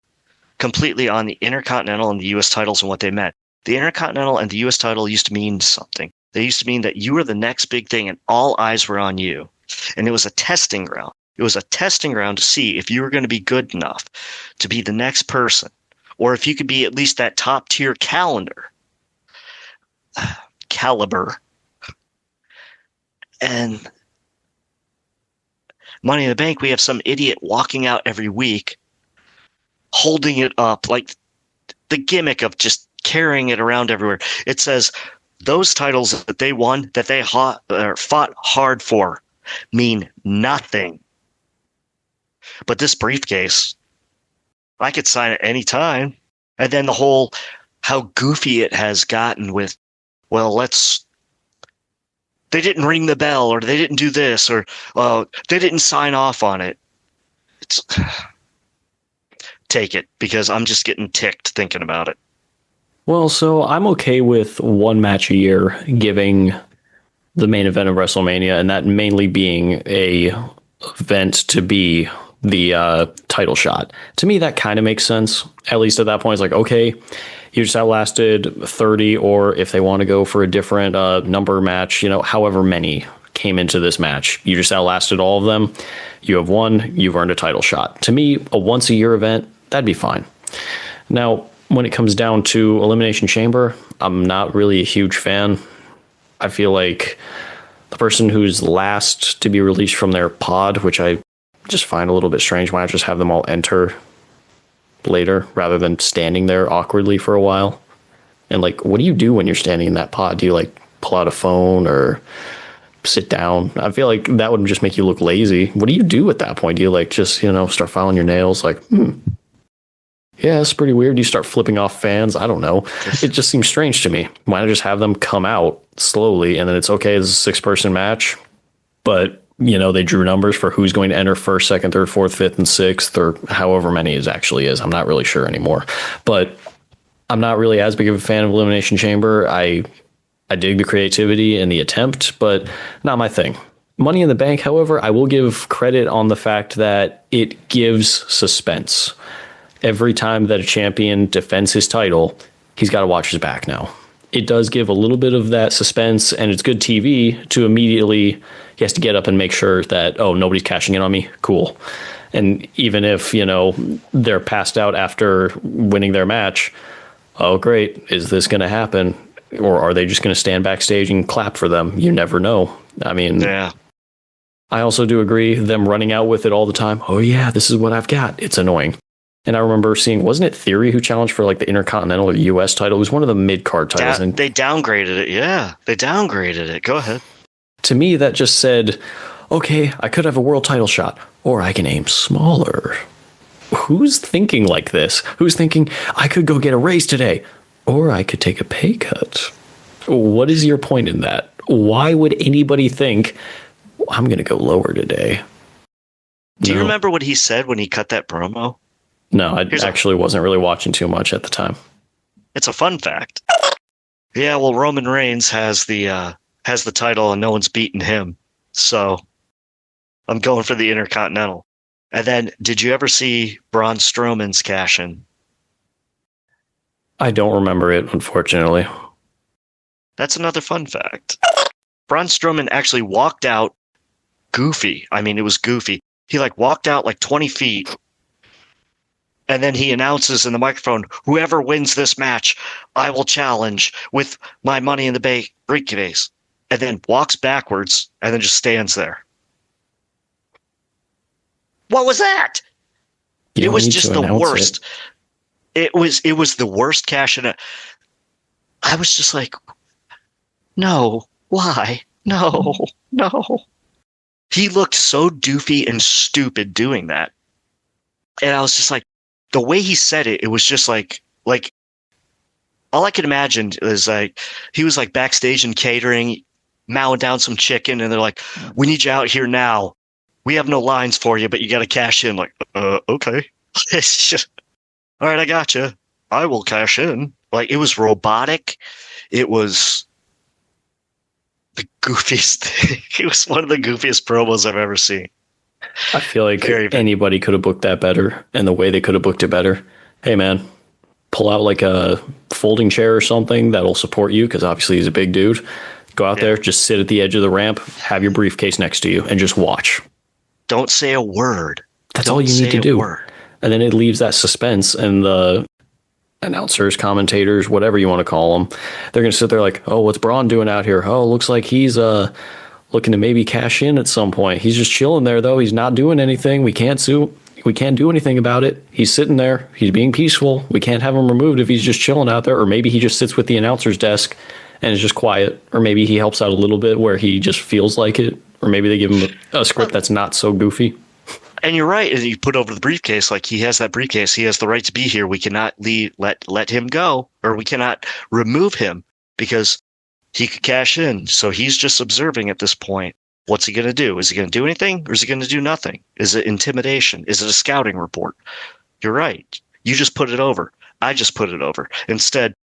completely on the Intercontinental and the U.S. titles and what they meant. The Intercontinental and the U.S. title used to mean something. They used to mean that you were the next big thing and all eyes were on you. And it was a testing ground. It was a testing ground to see if you were going to be good enough to be the next person, or if you could be at least that top tier caliber. And Money in the Bank, we have some idiot walking out every week holding it up, like the gimmick of just carrying it around everywhere. It says those titles that they won, that they fought hard for, mean nothing. But this briefcase, I could sign it any time. And then the whole how goofy it has gotten with, well, they didn't ring the bell, or they didn't do this, or they didn't sign off on it. Take it, because I'm just getting ticked thinking about it. Well, so I'm okay with 1 match a year giving the main event of WrestleMania, and that mainly being a event to be the title shot. To me, that kind of makes sense. At least at that point, it's like, okay, you just outlasted 30, or if they want to go for a different number match, however many came into this match, you just outlasted all of them. You have won, you've earned a title shot. To me, a once a year event, that'd be fine. Now, when it comes down to Elimination Chamber, I'm not really a huge fan. I feel like the person who's last to be released from their pod, which I just find a little bit strange, why not just have them all enter later rather than standing there awkwardly for a while? And like, what do you do when you're standing in that pod? Do you like pull out a phone or sit down? I feel like that would just make you look lazy. What do you do at that point? Do you like just, start filing your nails? Like, yeah, it's pretty weird. Do you start flipping off fans? I don't know. It just seems strange to me. Why not just have them come out slowly and then it's okay, it's a 6-person match, but they drew numbers for who's going to enter first, second, third, fourth, fifth, and sixth, or however many it actually is. I'm not really sure anymore, but I'm not really as big of a fan of Elimination Chamber. I dig the creativity and the attempt, but not my thing. Money in the Bank, however, I will give credit on the fact that it gives suspense. Every time that a champion defends his title, he's got to watch his back now. It does give a little bit of that suspense, and it's good TV to immediately, he has to get up and make sure that, oh, nobody's cashing in on me. Cool. And even if, they're passed out after winning their match, oh, great. Is this going to happen? Or are they just going to stand backstage and clap for them? You never know. I mean, yeah. I also do agree them running out with it all the time. Oh, yeah, this is what I've got. It's annoying. And I remember seeing, wasn't it Theory who challenged for like the Intercontinental or US title? It was one of the mid-card titles. And they downgraded it. Yeah, they downgraded it. Go ahead. To me, that just said, okay, I could have a world title shot, or I can aim smaller. Who's thinking like this? Who's thinking, I could go get a raise today, or I could take a pay cut? What is your point in that? Why would anybody think, I'm going to go lower today? Do you remember what he said when he cut that promo? No, I actually wasn't really watching too much at the time. It's a fun fact. Yeah, well, Roman Reigns has the title and no one's beaten him. So I'm going for the Intercontinental. And then, did you ever see Braun Strowman's cash in? I don't remember it, unfortunately. That's another fun fact. Braun Strowman actually walked out goofy. I mean, it was goofy. He walked out 20 feet. And then he announces in the microphone, whoever wins this match, I will challenge with my Money in the Bank briefcase. And then walks backwards and then just stands there. What was that? It was just the worst. It was the worst cash in. I was just like, no, why? No. He looked so doofy and stupid doing that. And I was just like, the way he said it, it was just like all I could imagine is he was backstage and catering, mowing down some chicken, and they're like, we need you out here now. We have no lines for you, but you got to cash in. Okay. It's just, all right, I got you. I will cash in. It was robotic. It was the goofiest thing. It was one of the goofiest promos I've ever seen. I feel like anybody could have booked that better, and the way they could have booked it better. Hey, man, pull out a folding chair or something that'll support you, because obviously he's a big dude. Go out there, just sit at the edge of the ramp, have your briefcase next to you, and just watch. Don't say a word. That's all you need to do. And then it leaves that suspense, and the announcers, commentators, whatever you want to call them, they're going to sit there like, oh, what's Braun doing out here? Oh, looks like he's looking to maybe cash in at some point. He's just chilling there, though. He's not doing anything. We can't do anything about it. He's sitting there. He's being peaceful. We can't have him removed if he's just chilling out there. Or maybe he just sits with the announcer's desk and is just quiet. Or maybe he helps out a little bit where he just feels like it. Or maybe they give him a script that's not so goofy. And you're right. And you put over the briefcase, he has that briefcase. He has the right to be here. We cannot let him go, or we cannot remove him because he could cash in. So he's just observing at this point. What's he going to do? Is he going to do anything, or is he going to do nothing? Is it intimidation? Is it a scouting report? You're right. You just put it over. I just put it over. Instead,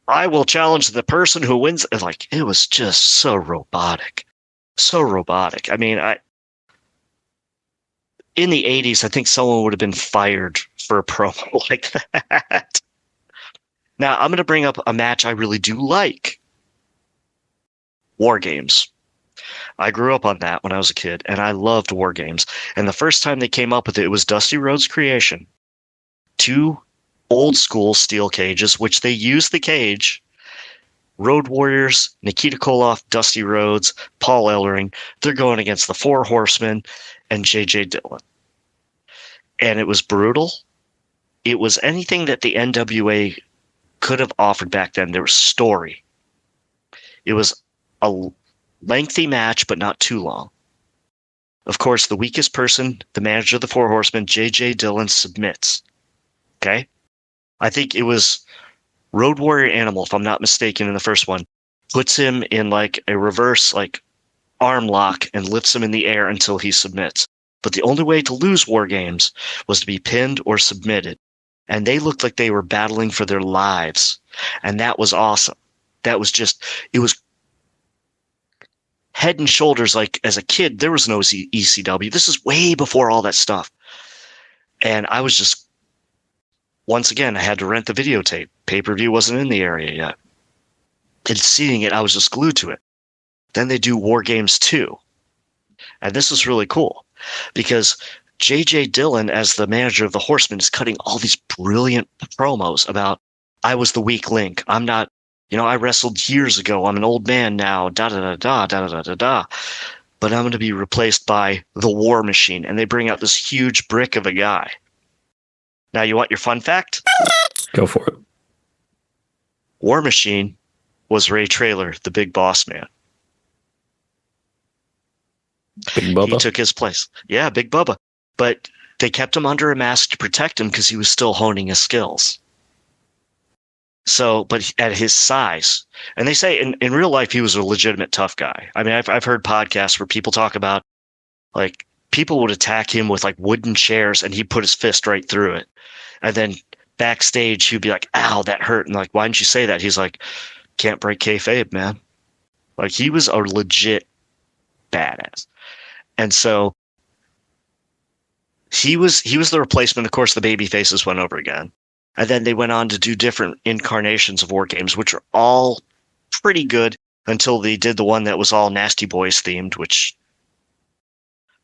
I will challenge the person who wins. It was just so robotic. So robotic. I mean, in the 80s, I think someone would have been fired for a promo like that. Now, I'm going to bring up a match I really do like. War Games. I grew up on that when I was a kid, and I loved War Games. And the first time they came up with it, it was Dusty Rhodes' creation. 2 old school steel cages, which they used the cage. Road Warriors, Nikita Koloff, Dusty Rhodes, Paul Ellering. They're going against the 4 Horsemen and J.J. Dillon. And it was brutal. It was anything that the NWA could have offered back then. There was story. It was a lengthy match, but not too long. Of course, the weakest person, the manager of the Four Horsemen, J.J. Dillon, submits. Okay? I think it was Road Warrior Animal, if I'm not mistaken, in the first one, puts him in like a reverse like arm lock and lifts him in the air until he submits. But the only way to lose War Games was to be pinned or submitted. And they looked like they were battling for their lives. And that was awesome. That was just, it was head and shoulders. Like as a kid, there was no ECW. This is way before all that stuff. And I was just, once again, I had to rent the videotape. Pay-per-view wasn't in the area yet. And seeing it, I was just glued to it. Then they do War Games 2. And this is really cool because J.J. Dillon, as the manager of the Horsemen, is cutting all these brilliant promos about, I was the weak link. I'm not, I wrestled years ago. I'm an old man now, da-da-da-da. But I'm going to be replaced by the War Machine. And they bring out this huge brick of a guy. Now, you want your fun fact? Go for it. War Machine was Ray Traylor, the big boss man. Big Bubba? He took his place. Yeah, Big Bubba. But they kept him under a mask to protect him because he was still honing his skills. So, but at his size, and they say in real life, he was a legitimate tough guy. I mean, I've heard podcasts where people talk about, like, people would attack him with, like, wooden chairs, and he'd put his fist right through it. And then backstage, he'd be like, ow, that hurt. And like, why didn't you say that? He's like, can't break kayfabe, man. Like, he was a legit badass. And so he was the replacement. Of course, the baby faces went over again. And then they went on to do different incarnations of War Games, which are all pretty good until they did the one that was all Nasty Boys themed, which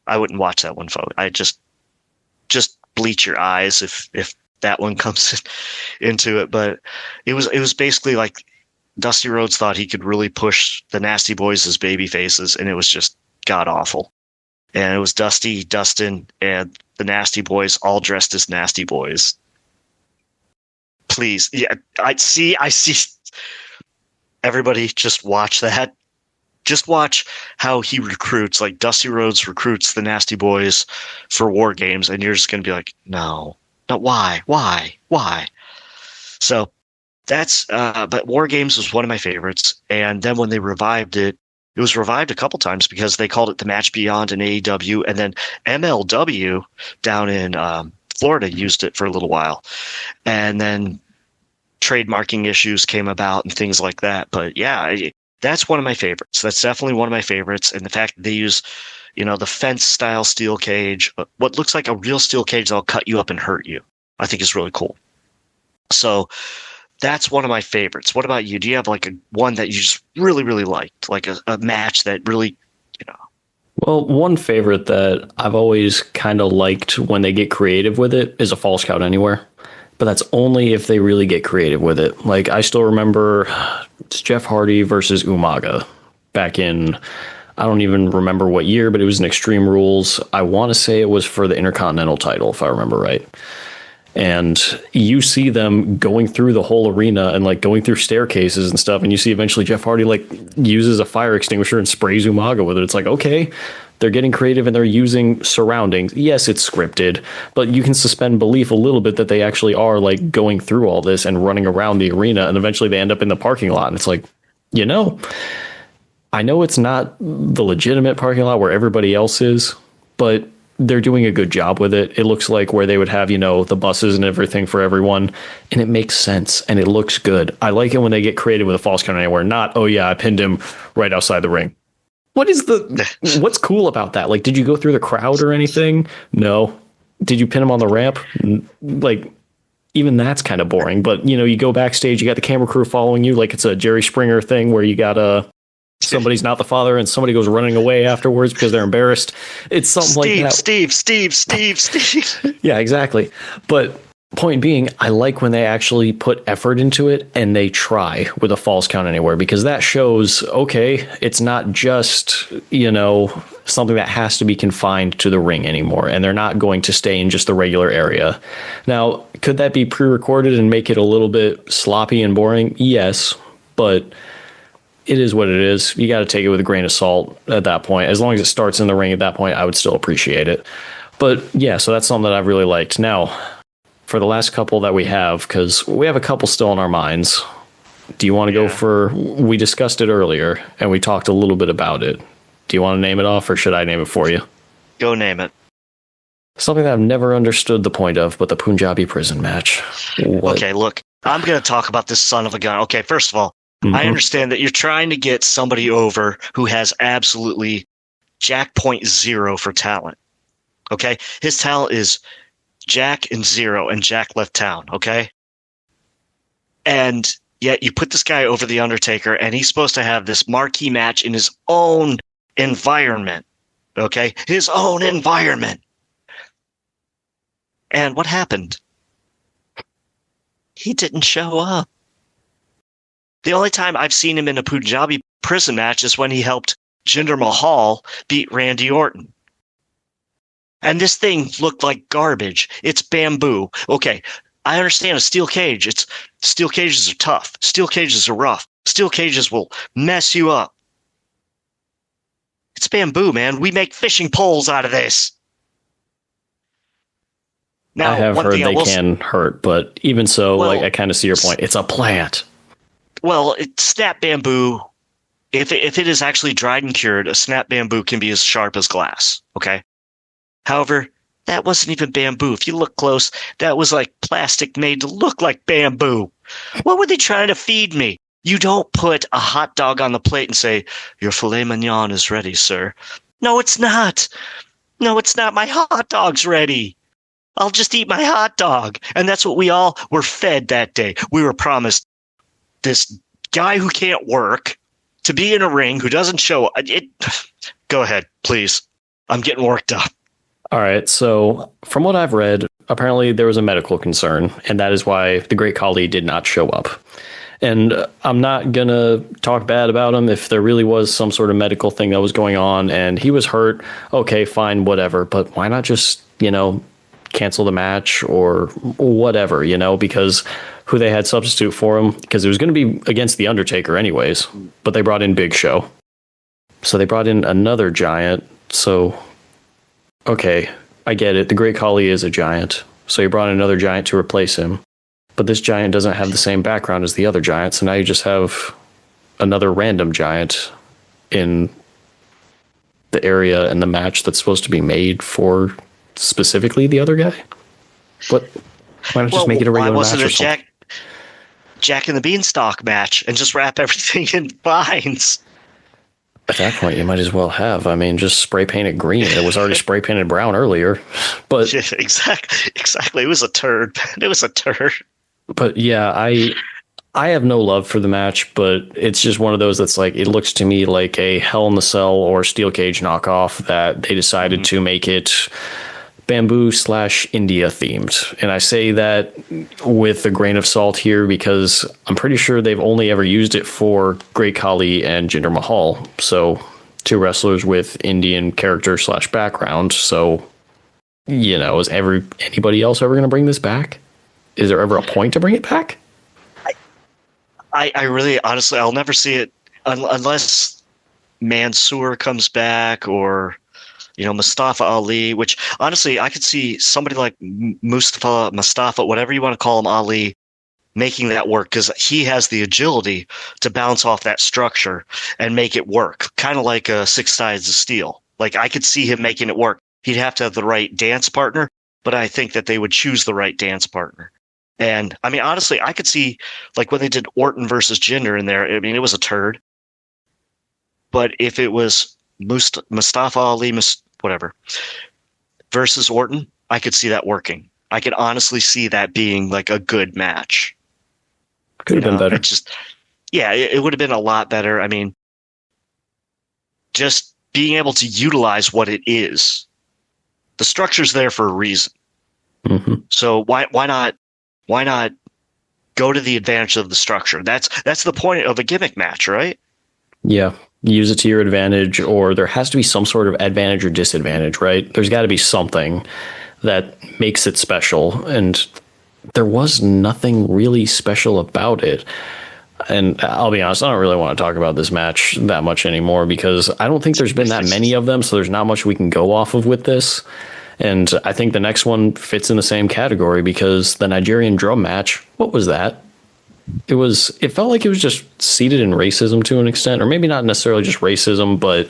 I wouldn't watch that one, folks. I just bleach your eyes if that one comes into it. But it was basically like Dusty Rhodes thought he could really push the Nasty Boys as baby faces, and it was just god awful. And it was Dusty, Dustin, and the Nasty Boys all dressed as Nasty Boys. Please. Yeah, I see. Everybody just watch that. Just watch how he recruits, like Dusty Rhodes recruits the Nasty Boys for War Games, and you're just going to be like, no, why? So that's, but War Games was one of my favorites. And then when they revived it, it was revived a couple times because they called it the Match Beyond in AEW, and then MLW down in Florida used it for a little while. And then trademarking issues came about and things like that. But yeah, that's one of my favorites. That's definitely one of my favorites. And the fact that they use, the fence style steel cage, what looks like a real steel cage that'll cut you up and hurt you, I think is really cool. So that's one of my favorites. What about you? Do you have like one that you just really, really liked? Like a match that really, Well, one favorite that I've always kind of liked when they get creative with it is a Falls Count Anywhere. But that's only if they really get creative with it. Like, I still remember it's Jeff Hardy versus Umaga back in, I don't even remember what year, but it was in Extreme Rules. I want to say it was for the Intercontinental title, if I remember right. And you see them going through the whole arena and like going through staircases and stuff. And you see eventually Jeff Hardy like uses a fire extinguisher and sprays Umaga with it. It's like, okay, they're getting creative and they're using surroundings. Yes, it's scripted, but you can suspend belief a little bit that they actually are like going through all this and running around the arena. And eventually they end up in the parking lot. And it's like, I know it's not the legitimate parking lot where everybody else is, but they're doing a good job with it. It looks like where they would have, the buses and everything for everyone. And it makes sense and it looks good. I like it when they get creative with a Falls Count Anywhere. Not, oh yeah, I pinned him right outside the ring. What's cool about that? Like, did you go through the crowd or anything? No. Did you pin him on the ramp? Like, even that's kind of boring. But, you go backstage, you got the camera crew following you. Like it's a Jerry Springer thing where you got somebody's not the father and somebody goes running away afterwards because they're embarrassed. It's something like that. Steve. Yeah, Yeah, exactly. But Point being, I like when they actually put effort into it and they try with a false count anywhere, because that shows, okay, it's not just, something that has to be confined to the ring anymore, and they're not going to stay in just the regular area. Now, could that be pre-recorded and make it a little bit sloppy and boring? Yes, but it is what it is. You got to take it with a grain of salt at that point. As long as it starts in the ring at that point, I would still appreciate it. But yeah, so that's something that I've really liked. Now, for the last couple that we have, because we have a couple still in our minds, do you want to go for, we discussed it earlier and we talked a little bit about it. Do you want to name it off, or should I name it for you? Go name it. Something that I've never understood the point of, but the Punjabi prison match. Okay, look, I'm going to talk about this son of a gun. Okay, first of all, I understand that you're trying to get somebody over who has absolutely Jack point zero for talent. Okay? His talent is Jack and zero, and Jack left town, okay? And yet you put this guy over the Undertaker, and he's supposed to have this marquee match in his own environment, okay? His own environment. And what happened? He didn't show up. The only time I've seen him in a Punjabi prison match is when he helped Jinder Mahal beat Randy Orton. And this thing looked like garbage. It's bamboo. Okay, I understand a steel cage. Steel cages are tough. Steel cages are rough. Steel cages will mess you up. It's bamboo, man. We make fishing poles out of this. Now, I have heard they can hurt, but even so, I kind of see your point. It's a plant. Well, snap bamboo, if it is actually dried and cured, a snap bamboo can be as sharp as glass, okay? However, that wasn't even bamboo. If you look close, that was like plastic made to look like bamboo. What were they trying to feed me? You don't put a hot dog on the plate and say, your filet mignon is ready, sir. No, it's not. No, it's not. My hot dog's ready. I'll just eat my hot dog. And that's what we all were fed that day. We were promised this guy who can't work to be in a ring, who doesn't show it. Go ahead, please. I'm getting worked up. All right. So from what I've read, apparently there was a medical concern, and that is why the Great Khali did not show up. And I'm not going to talk bad about him. If there really was some sort of medical thing that was going on and he was hurt, okay, fine, whatever. But why not just, cancel the match or whatever, because who they had substitute for him, because it was going to be against The Undertaker anyways, but they brought in Big Show. So they brought in another giant. So, okay, I get it. The Great Khali is a giant. So you brought in another giant to replace him. But this giant doesn't have the same background as the other giant. So now you just have another random giant in the area and the match that's supposed to be made for specifically the other guy. But why not just make it a regular match or something? Jack and the Beanstalk match and just wrap everything in vines? At that point, you might as well have. Just spray paint it green. It was already spray painted brown earlier. But yeah, exactly. It was a turd. It was a turd. But yeah, I have no love for the match, but it's just one of those that's like, it looks to me like a Hell in the Cell or Steel Cage knockoff that they decided to make it bamboo/India themed. And I say that with a grain of salt here because I'm pretty sure they've only ever used it for Great Khali and Jinder Mahal. So two wrestlers with Indian character/background. So, is anybody else ever going to bring this back? Is there ever a point to bring it back? I really, honestly, I'll never see it unless Mansoor comes back or, Mustafa Ali, which honestly, I could see somebody like Mustafa, whatever you want to call him, Ali, making that work because he has the agility to bounce off that structure and make it work. Kind of like Six Sides of Steel. Like I could see him making it work. He'd have to have the right dance partner, but I think that they would choose the right dance partner. And honestly, I could see like when they did Orton versus Jinder in there. It was a turd. But if it was Mustafa Ali, whatever, versus Orton, I could see that working. I could honestly see that being like a good match. Could have been better. It would have been a lot better. Just being able to utilize what it is. The structure's there for a reason. Mm-hmm. So why not go to the advantage of the structure? That's the point of a gimmick match, right? Yeah. Use it to your advantage, or there has to be some sort of advantage or disadvantage, right? There's got to be something that makes it special. And there was nothing really special about it. And I'll be honest, I don't really want to talk about this match that much anymore because I don't think there's been that many of them. So there's not much we can go off of with this. And I think the next one fits in the same category because the Nigerian drum match, what was that? It felt like it was just seated in racism to an extent, or maybe not necessarily just racism, but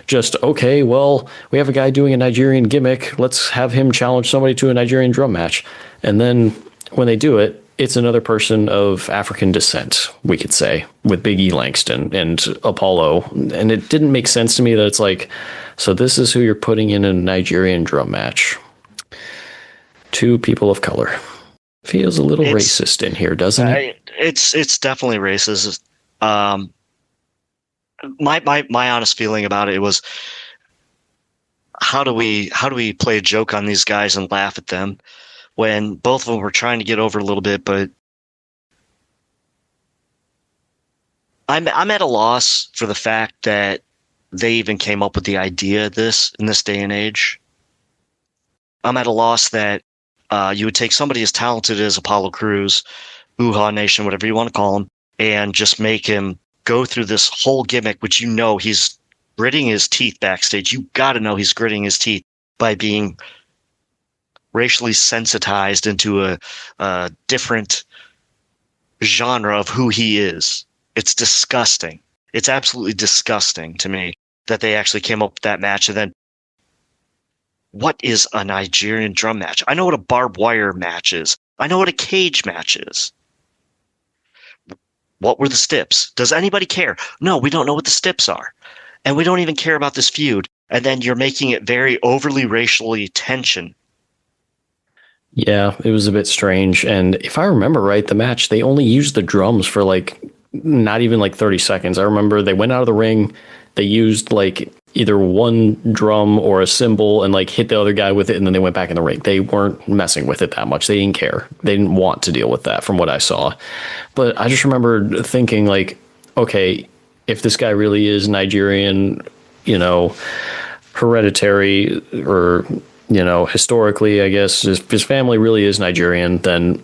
just, okay, well, we have a guy doing a Nigerian gimmick. Let's have him challenge somebody to a Nigerian drum match. And then when they do it, it's another person of African descent, we could say, with Big E Langston and Apollo. And it didn't make sense to me that it's like, so this is who you're putting in a Nigerian drum match. Two people of color. Feels a little racist in here, doesn't it? It's definitely racist. My honest feeling about it was, how do we play a joke on these guys and laugh at them when both of them were trying to get over a little bit? But I'm at a loss for the fact that they even came up with the idea of this in this day and age. I'm at a loss that you would take somebody as talented as Apollo Crews, Uha Nation, whatever you want to call him, and just make him go through this whole gimmick, which he's gritting his teeth backstage. You got to know he's gritting his teeth by being racially sensitized into a different genre of who he is. It's disgusting. It's absolutely disgusting to me that they actually came up with that match. And then, what is a Nigerian drum match? I know what a barbed wire match is. I know what a cage match is. What were the steps? Does anybody care? No, we don't know what the steps are. And we don't even care about this feud. And then you're making it very overly racially tension. Yeah, it was a bit strange. And if I remember right, the match, they only used the drums for not even 30 seconds. I remember they went out of the ring. They used either one drum or a cymbal and hit the other guy with it, and then they went back in the ring. They weren't messing with it that much. They didn't care. They didn't want to deal with that from what I saw. But I just remember thinking okay, if this guy really is Nigerian, hereditary or, historically, I guess if his family really is Nigerian, then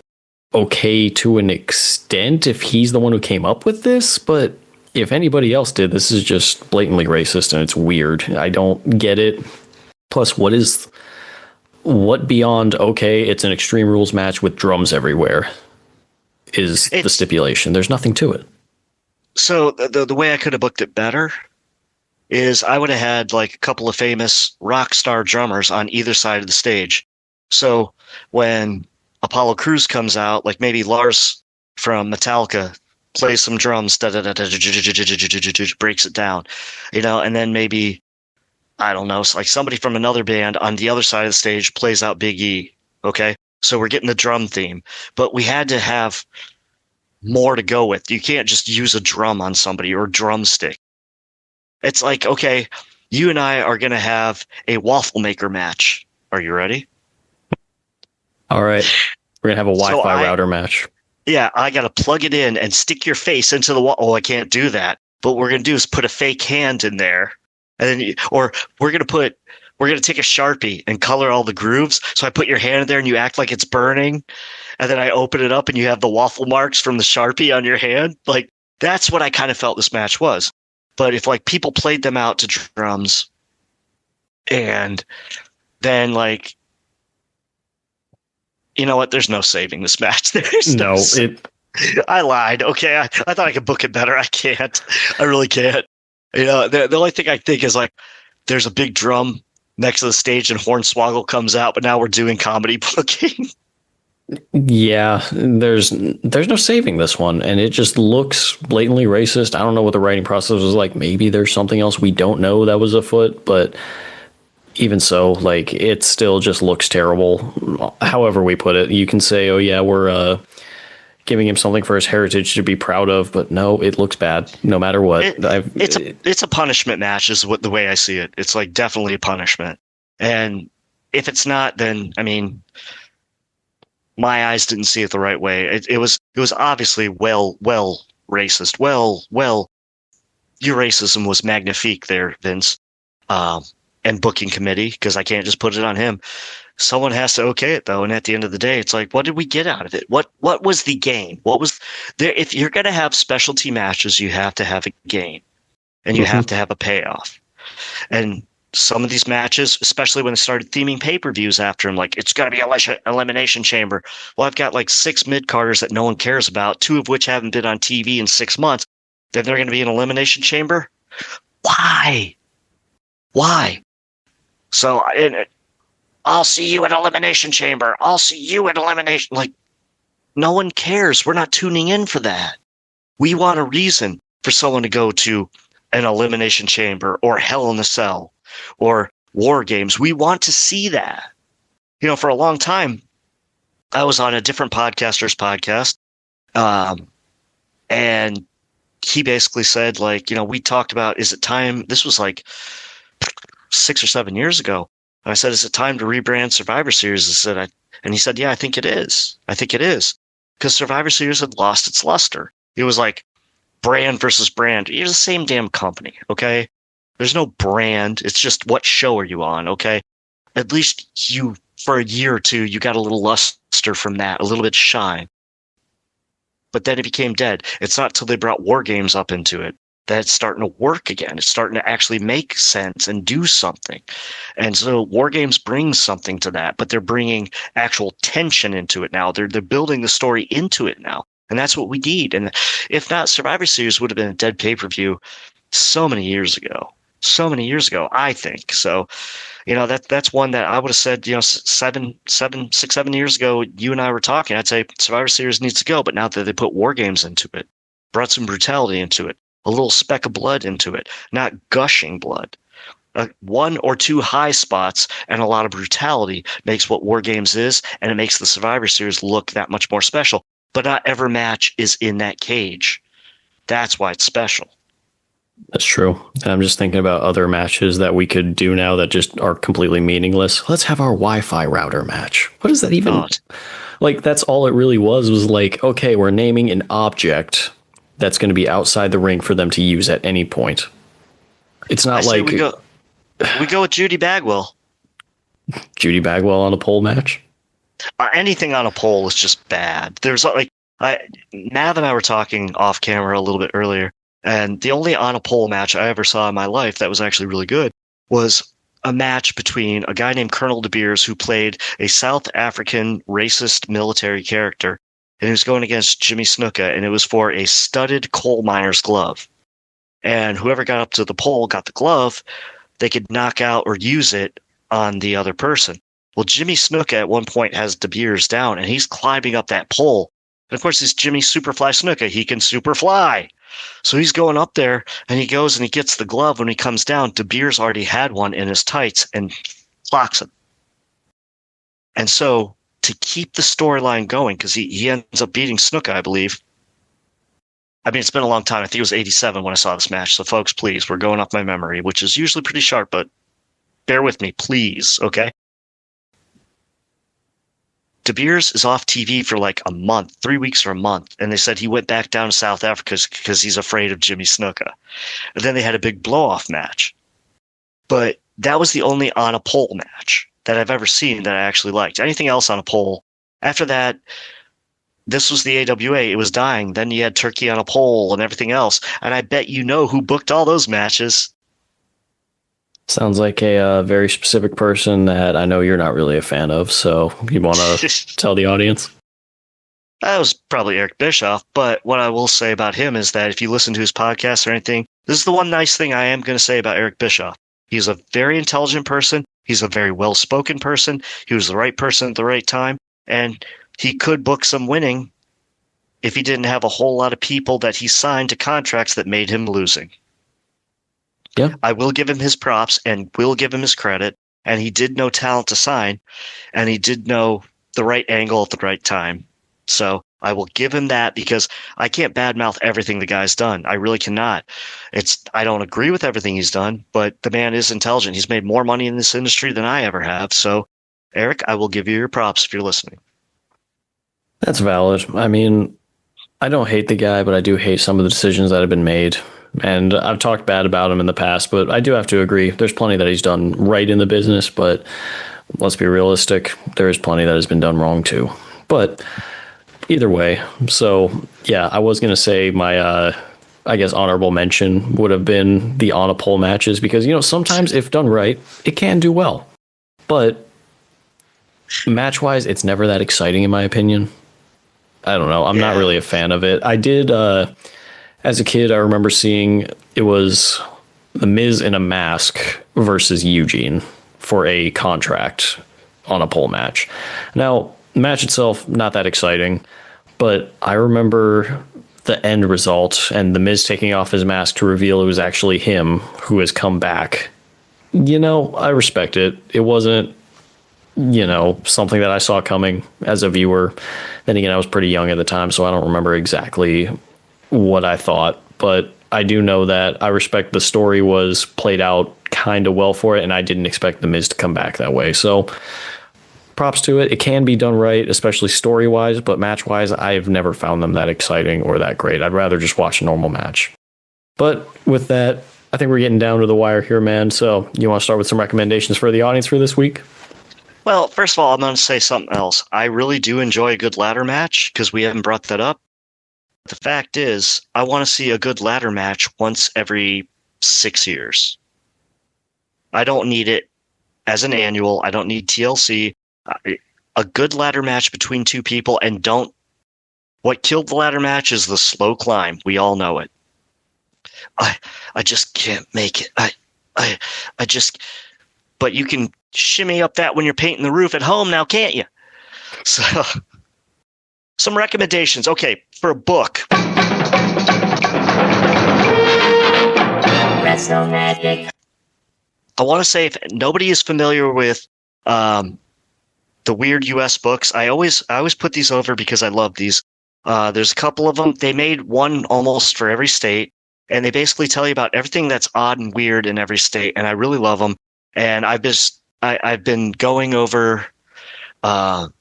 okay to an extent if he's the one who came up with this. But if anybody else did, this is just blatantly racist and it's weird. I don't get it. Plus, what beyond, okay, it's an Extreme Rules match with drums everywhere is the stipulation? There's nothing to it. So the way I could have booked it better is I would have had a couple of famous rock star drummers on either side of the stage. So when Apollo Crews comes out, maybe Lars from Metallica plays some drums, breaks it down, and then maybe, I don't know, somebody from another band on the other side of the stage plays out Big E. Okay. So we're getting the drum theme, but we had to have more to go with. You can't just use a drum on somebody or drumstick. It's okay, you and I are going to have a waffle maker match. Are you ready? All right. We're going to have a Wi-Fi router match. Yeah, I got to plug it in and stick your face into the wall. Oh, I can't do that. But what we're going to do is put a fake hand in there. And then we're going to take a Sharpie and color all the grooves. So I put your hand in there and you act like it's burning. And then I open it up and you have the waffle marks from the Sharpie on your hand. That's what I kind of felt this match was. But if people played them out to drums and then you know what? There's no saving this match. I lied. Okay, I thought I could book it better. I can't. I really can't. The only thing I think is there's a big drum next to the stage and Hornswoggle comes out, but now we're doing comedy booking. Yeah, there's no saving this one, and it just looks blatantly racist. I don't know what the writing process was like. Maybe there's something else we don't know that was afoot, but even so, it still just looks terrible. However we put it, you can say, oh yeah, we're giving him something for his heritage to be proud of, but no, it looks bad no matter what. It's a punishment match is the way I see it. It's definitely a punishment. And if it's not, then, my eyes didn't see it the right way. It was obviously well racist. Well, your racism was magnifique there, Vince, and booking committee, because I can't just put it on him. Someone has to okay it though, and at the end of the day, it's like, what did we get out of it? What was the gain? What was there? If you're going to have specialty matches, you have to have a gain, and you have to have a payoff. And some of these matches, especially when they started theming pay-per-views after him, like, it's going to be Elimination Chamber. Well, I've got like 6 mid-carders that no one cares about, 2 of which haven't been on TV in 6 months. Then they're going to be an Elimination Chamber? Why? So, I'll see you at Elimination Chamber. I'll see you at Elimination. Like, no one cares. We're not tuning in for that. We want a reason for someone to go to an Elimination Chamber or Hell in a Cell or War Games. We want to see that. You know, for a long time, I was on a different podcaster's podcast, and he basically said, like, you know, we talked about, is it time? This was like 6 or 7 years ago. And I said, is it time to rebrand Survivor Series? And he said, yeah, I think it is. Because Survivor Series had lost its luster. It was like brand versus brand. You're the same damn company, okay? There's no brand. It's just, what show are you on, okay? At least you, for a year or two, you got a little luster from that, a little bit shine. But then it became dead. It's not till they brought War Games up into it that it's starting to work again. It's starting to actually make sense and do something. And so War Games brings something to that, but they're bringing actual tension into it now. They're building the story into it now. And that's what we need. And if not, Survivor Series would have been a dead pay-per-view so many years ago, I think. So, you know, that's one that I would have said, you know, 6, 7 years ago, you and I were talking, I'd say Survivor Series needs to go. But now that they put War Games into it, brought some brutality into it, a little speck of blood into it, not gushing blood. 1 or 2 high spots and a lot of brutality makes what War Games is, and it makes the Survivor Series look that much more special. But not every match is in that cage. That's why it's special. That's true. And I'm just thinking about other matches that we could do now that just are completely meaningless. Let's have our Wi-Fi router match. What is that even? Like, that's all it really was like, okay, we're naming an object that's going to be outside the ring for them to use at any point. It's not like we go with Judy Bagwell. Judy Bagwell on a pole match. Anything on a pole is just bad. There's like Nav and I were talking off camera a little bit earlier, and the only on a pole match I ever saw in my life that was actually really good was a match between a guy named Colonel De Beers, who played a South African racist military character, and he was going against Jimmy Snuka, and it was for a studded coal miner's glove. And whoever got up to the pole got the glove, they could knock out or use it on the other person. Well, Jimmy Snuka at one point has De Beers down, and he's climbing up that pole. And of course, he's Jimmy Superfly Snuka. He can superfly. So he's going up there, and he goes and he gets the glove. When he comes down, De Beers already had one in his tights and clocks him. And so to keep the storyline going, because he ends up beating Snuka, I believe. I mean, it's been a long time. I think it was 87 when I saw this match. So folks, please, we're going off my memory, which is usually pretty sharp, but bear with me, please, okay? De Beers is off TV for like a month, 3 weeks or a month, and they said he went back down to South Africa because he's afraid of Jimmy Snuka. And then they had a big blow-off match. But that was the only on a pole match that I've ever seen that I actually liked. Anything else on a pole? After that, this was the AWA. It was dying. Then you had Turkey on a pole and everything else. And I bet you know who booked all those matches. Sounds like a very specific person that I know you're not really a fan of. So you want to tell the audience? That was probably Eric Bischoff. But what I will say about him is that if you listen to his podcast or anything, this is the one nice thing I am going to say about Eric Bischoff. He's a very intelligent person. He's a very well-spoken person. He was the right person at the right time. And he could book some winning if he didn't have a whole lot of people that he signed to contracts that made him losing. Yeah. I will give him his props and will give him his credit. And he did know talent to sign, and he did know the right angle at the right time. So I will give him that, because I can't badmouth everything the guy's done. I really cannot. I don't agree with everything he's done, but the man is intelligent. He's made more money in this industry than I ever have. So, Eric, I will give you your props if you're listening. That's valid. I mean, I don't hate the guy, but I do hate some of the decisions that have been made. And I've talked bad about him in the past, but I do have to agree. There's plenty that he's done right in the business, but let's be realistic. There is plenty that has been done wrong too. But either way, so yeah, I was going to say my, I guess, honorable mention would have been the on a pole matches because, sometimes if done right, it can do well. But match wise, it's never that exciting in my opinion. I don't know. I'm not really a fan of it. I did, as a kid, I remember seeing it was The Miz in a mask versus Eugene for a contract on a pole match. Now, the match itself, not that exciting, but I remember the end result and The Miz taking off his mask to reveal it was actually him who has come back. I respect it. It wasn't something that I saw coming as a viewer. Then again, I was pretty young at the time, so I don't remember exactly what I thought. But I do know that I respect the story was played out kind of well for it, and I didn't expect The Miz to come back that way. So props to it. It can be done right, especially story-wise, but match-wise, I've never found them that exciting or that great. I'd rather just watch a normal match. But with that, I think we're getting down to the wire here, man. So you want to start with some recommendations for the audience for this week? Well, first of all, I'm going to say something else. I really do enjoy a good ladder match because we haven't brought that up. The fact is, I want to see a good ladder match once every 6 years. I don't need it as an annual. I don't need TLC. A good ladder match between two people, and what killed the ladder match is the slow climb. We all know it. I just can't make it. I just, but you can shimmy up that when you're painting the roof at home now, can't you? So, some recommendations. Okay, for a book. Wrestle Magic. I want to say if nobody is familiar with the weird US books, I always put these over because I love these. There's a couple of them. They made one almost for every state, and they basically tell you about everything that's odd and weird in every state, and I really love them. And I've been going over and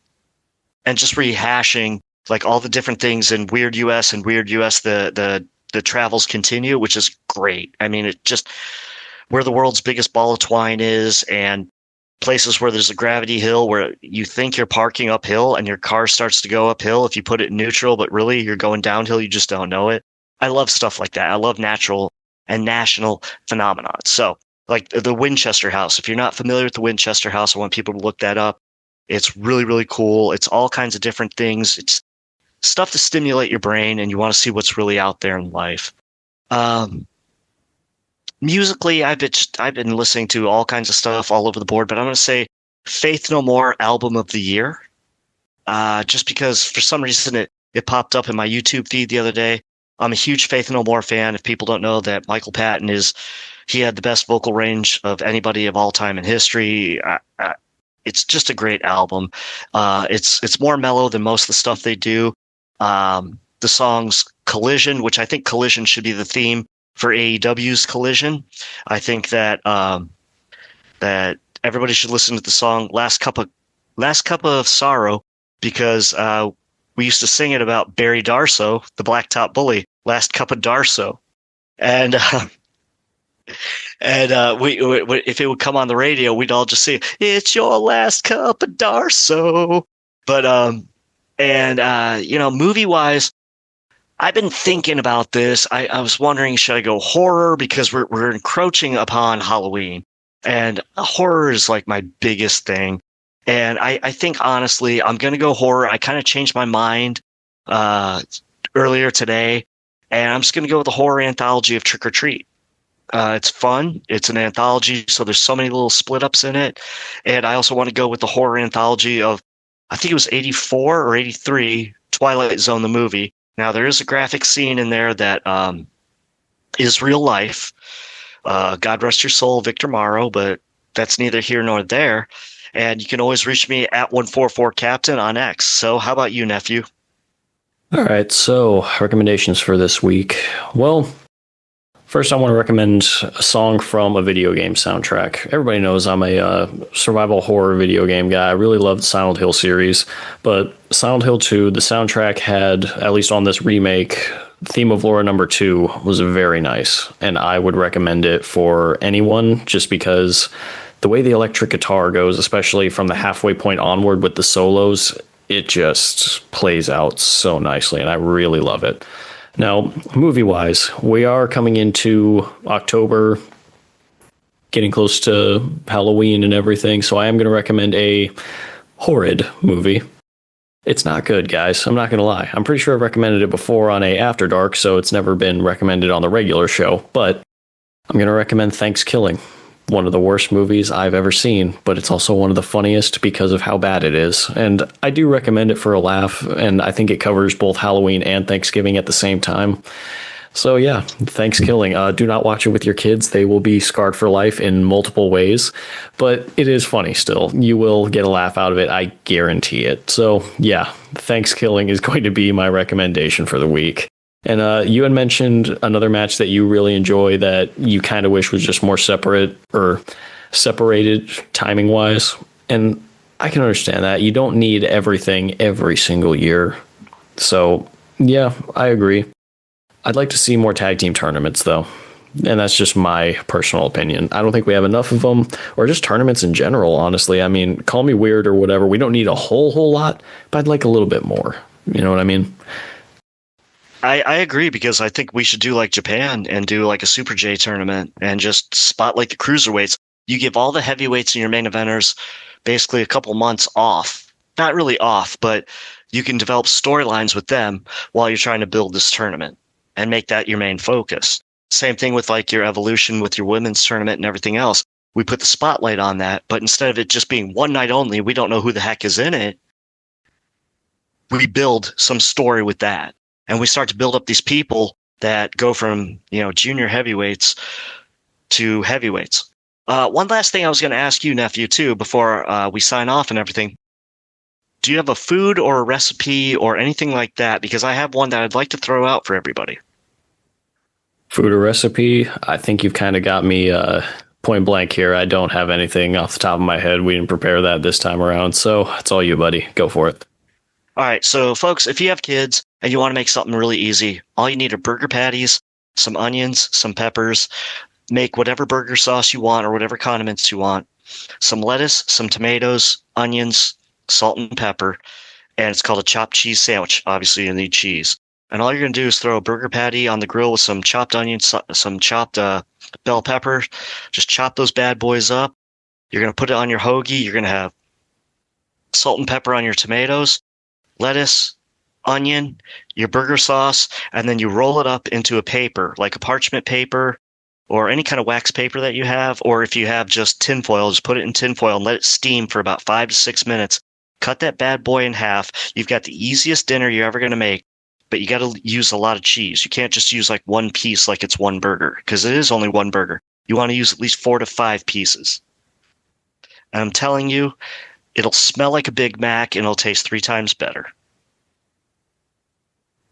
just rehashing like all the different things in Weird US and Weird US. The travels continue, which is great. I mean, it just where the world's biggest ball of twine is, and places where there's a gravity hill where you think you're parking uphill and your car starts to go uphill if you put it in neutral, but really you're going downhill. You just don't know it. I love stuff like that. I love natural and national phenomena. So like the Winchester House. If you're not familiar with the Winchester House, I want people to look that up. It's really, really cool. It's all kinds of different things. It's stuff to stimulate your brain, and you want to see what's really out there in life. Musically, I've been listening to all kinds of stuff all over the board, but I'm going to say Faith No More album of the year. Just because for some reason it popped up in my YouTube feed the other day. I'm a huge Faith No More fan. If people don't know that Michael Patton he had the best vocal range of anybody of all time in history. It's just a great album. It's more mellow than most of the stuff they do. The songs Collision, which I think Collision should be the theme for AEW's Collision. I think that that everybody should listen to the song Last Cup of Sorrow, because we used to sing it about Barry Darso, the Blacktop Bully, Last Cup of Darso. And we if it would come on the radio, we'd all just say, "It's your last cup of Darso." But movie wise, I've been thinking about this. I was wondering, should I go horror, because we're encroaching upon Halloween, and horror is like my biggest thing. And I think honestly, I'm gonna go horror. I kind of changed my mind earlier today, and I'm just gonna go with the horror anthology of Trick or Treat. It's fun. It's an anthology, so there's so many little split ups in it. And I also want to go with the horror anthology of, I think it was 84 or 83, Twilight Zone, the movie. Now, there is a graphic scene in there that is real life. God rest your soul, Victor Morrow, but that's neither here nor there. And you can always reach me at 144Captain on X. So how about you, nephew? All right, so recommendations for this week. Well, First, I want to recommend a song from a video game soundtrack. Everybody knows I'm a survival horror video game guy. I really love the Silent Hill series, but Silent Hill 2, the soundtrack had, at least on this remake, Theme of Laura number 2 was very nice, and I would recommend it for anyone just because the way the electric guitar goes, especially from the halfway point onward with the solos, it just plays out so nicely, and I really love it. Now, movie-wise, we are coming into October, getting close to Halloween and everything, so I am going to recommend a horrid movie. It's not good, guys. I'm not going to lie. I'm pretty sure I've recommended it before on a After Dark, so it's never been recommended on the regular show, but I'm going to recommend Thanksgiving. One of the worst movies I've ever seen, but it's also one of the funniest because of how bad it is. And I do recommend it for a laugh, and I think it covers both Halloween and Thanksgiving at the same time. So yeah, Thanksgiving. Do not watch it with your kids. They will be scarred for life in multiple ways, but it is funny still. You will get a laugh out of it. I guarantee it. So yeah, Thanksgiving is going to be my recommendation for the week. And you had mentioned another match that you really enjoy that you kind of wish was just more separate or separated timing wise. And I can understand that. You don't need everything every single year. So yeah, I agree. I'd like to see more tag team tournaments though. And that's just my personal opinion. I don't think we have enough of them, or just tournaments in general, honestly. I mean, call me weird or whatever. We don't need a whole lot, but I'd like a little bit more. You know what I mean? I agree, because I think we should do like Japan and do like a Super J tournament and just spotlight the cruiserweights. You give all the heavyweights and your main eventers basically a couple months off. Not really off, but you can develop storylines with them while you're trying to build this tournament and make that your main focus. Same thing with like your Evolution with your women's tournament and everything else. We put the spotlight on that, but instead of it just being one night only, we don't know who the heck is in it. We build some story with that. And we start to build up these people that go from, junior heavyweights to heavyweights. One last thing I was going to ask you, nephew, too, before we sign off and everything. Do you have a food or a recipe or anything like that? Because I have one that I'd like to throw out for everybody. Food or recipe? I think you've kind of got me point blank here. I don't have anything off the top of my head. We didn't prepare that this time around. So it's all you, buddy. Go for it. All right, so folks, if you have kids and you want to make something really easy, all you need are burger patties, some onions, some peppers. Make whatever burger sauce you want or whatever condiments you want. Some lettuce, some tomatoes, onions, salt and pepper. And it's called a chopped cheese sandwich. Obviously, you need cheese. And all you're going to do is throw a burger patty on the grill with some chopped onions, some chopped bell pepper. Just chop those bad boys up. You're going to put it on your hoagie. You're going to have salt and pepper on your tomatoes, lettuce, onion, your burger sauce, and then you roll it up into a paper, like a parchment paper or any kind of wax paper that you have. Or if you have just tinfoil, just put it in tinfoil and let it steam for about 5 to 6 minutes. Cut that bad boy in half. You've got the easiest dinner you're ever going to make, but you got to use a lot of cheese. You can't just use like one piece like it's one burger, because it is only one burger. You want to use at least 4 to 5 pieces. And I'm telling you, it'll smell like a Big Mac and it'll taste 3 times better.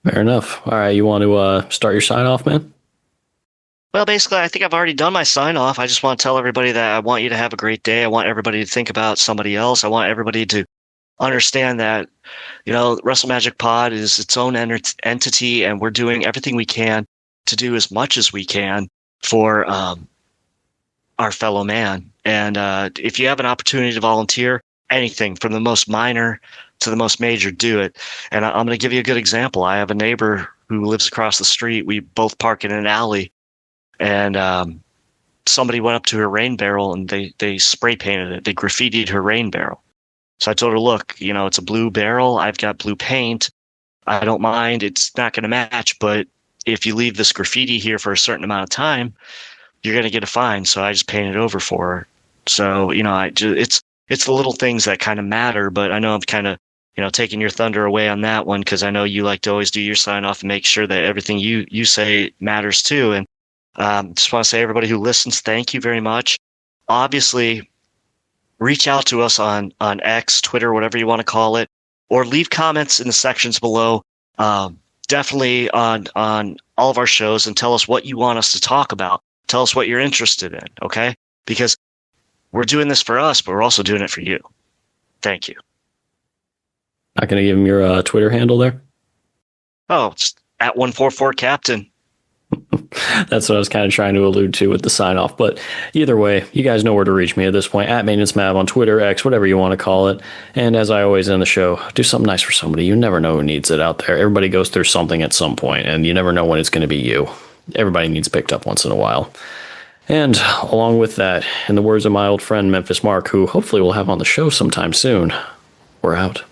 Fair enough. All right, you want to start your sign off, man? Well, basically, I think I've already done my sign off. I just want to tell everybody that I want you to have a great day. I want everybody to think about somebody else. I want everybody to understand that, Wrestle Magic Pod is its own entity, and we're doing everything we can to do as much as we can for our fellow man. And if you have an opportunity to volunteer, anything from the most minor to the most major, do it. And I'm going to give you a good example. I have a neighbor who lives across the street. We both park in an alley, and somebody went up to her rain barrel and they spray painted it. They graffitied her rain barrel. So I told her, look, it's a blue barrel. I've got blue paint. I don't mind. It's not going to match, but if you leave this graffiti here for a certain amount of time, you're going to get a fine. So I just painted it over for her. So, it's the little things that kind of matter, but I know I'm kind of, taking your thunder away on that one, because I know you like to always do your sign off and make sure that everything you say matters too. And just want to say, everybody who listens, thank you very much. Obviously, reach out to us on X, Twitter, whatever you want to call it, or leave comments in the sections below. definitely on all of our shows and tell us what you want us to talk about. Tell us what you're interested in, okay? Because we're doing this for us, but we're also doing it for you. Thank you. Not going to give him your Twitter handle there? Oh, it's at 144Captain. That's what I was kind of trying to allude to with the sign off. But either way, you guys know where to reach me at this point. At MaintenanceMav on Twitter, X, whatever you want to call it. And as I always end the show, do something nice for somebody. You never know who needs it out there. Everybody goes through something at some point, and you never know when it's going to be you. Everybody needs picked up once in a while. And along with that, in the words of my old friend Memphis Mark, who hopefully we'll have on the show sometime soon, we're out.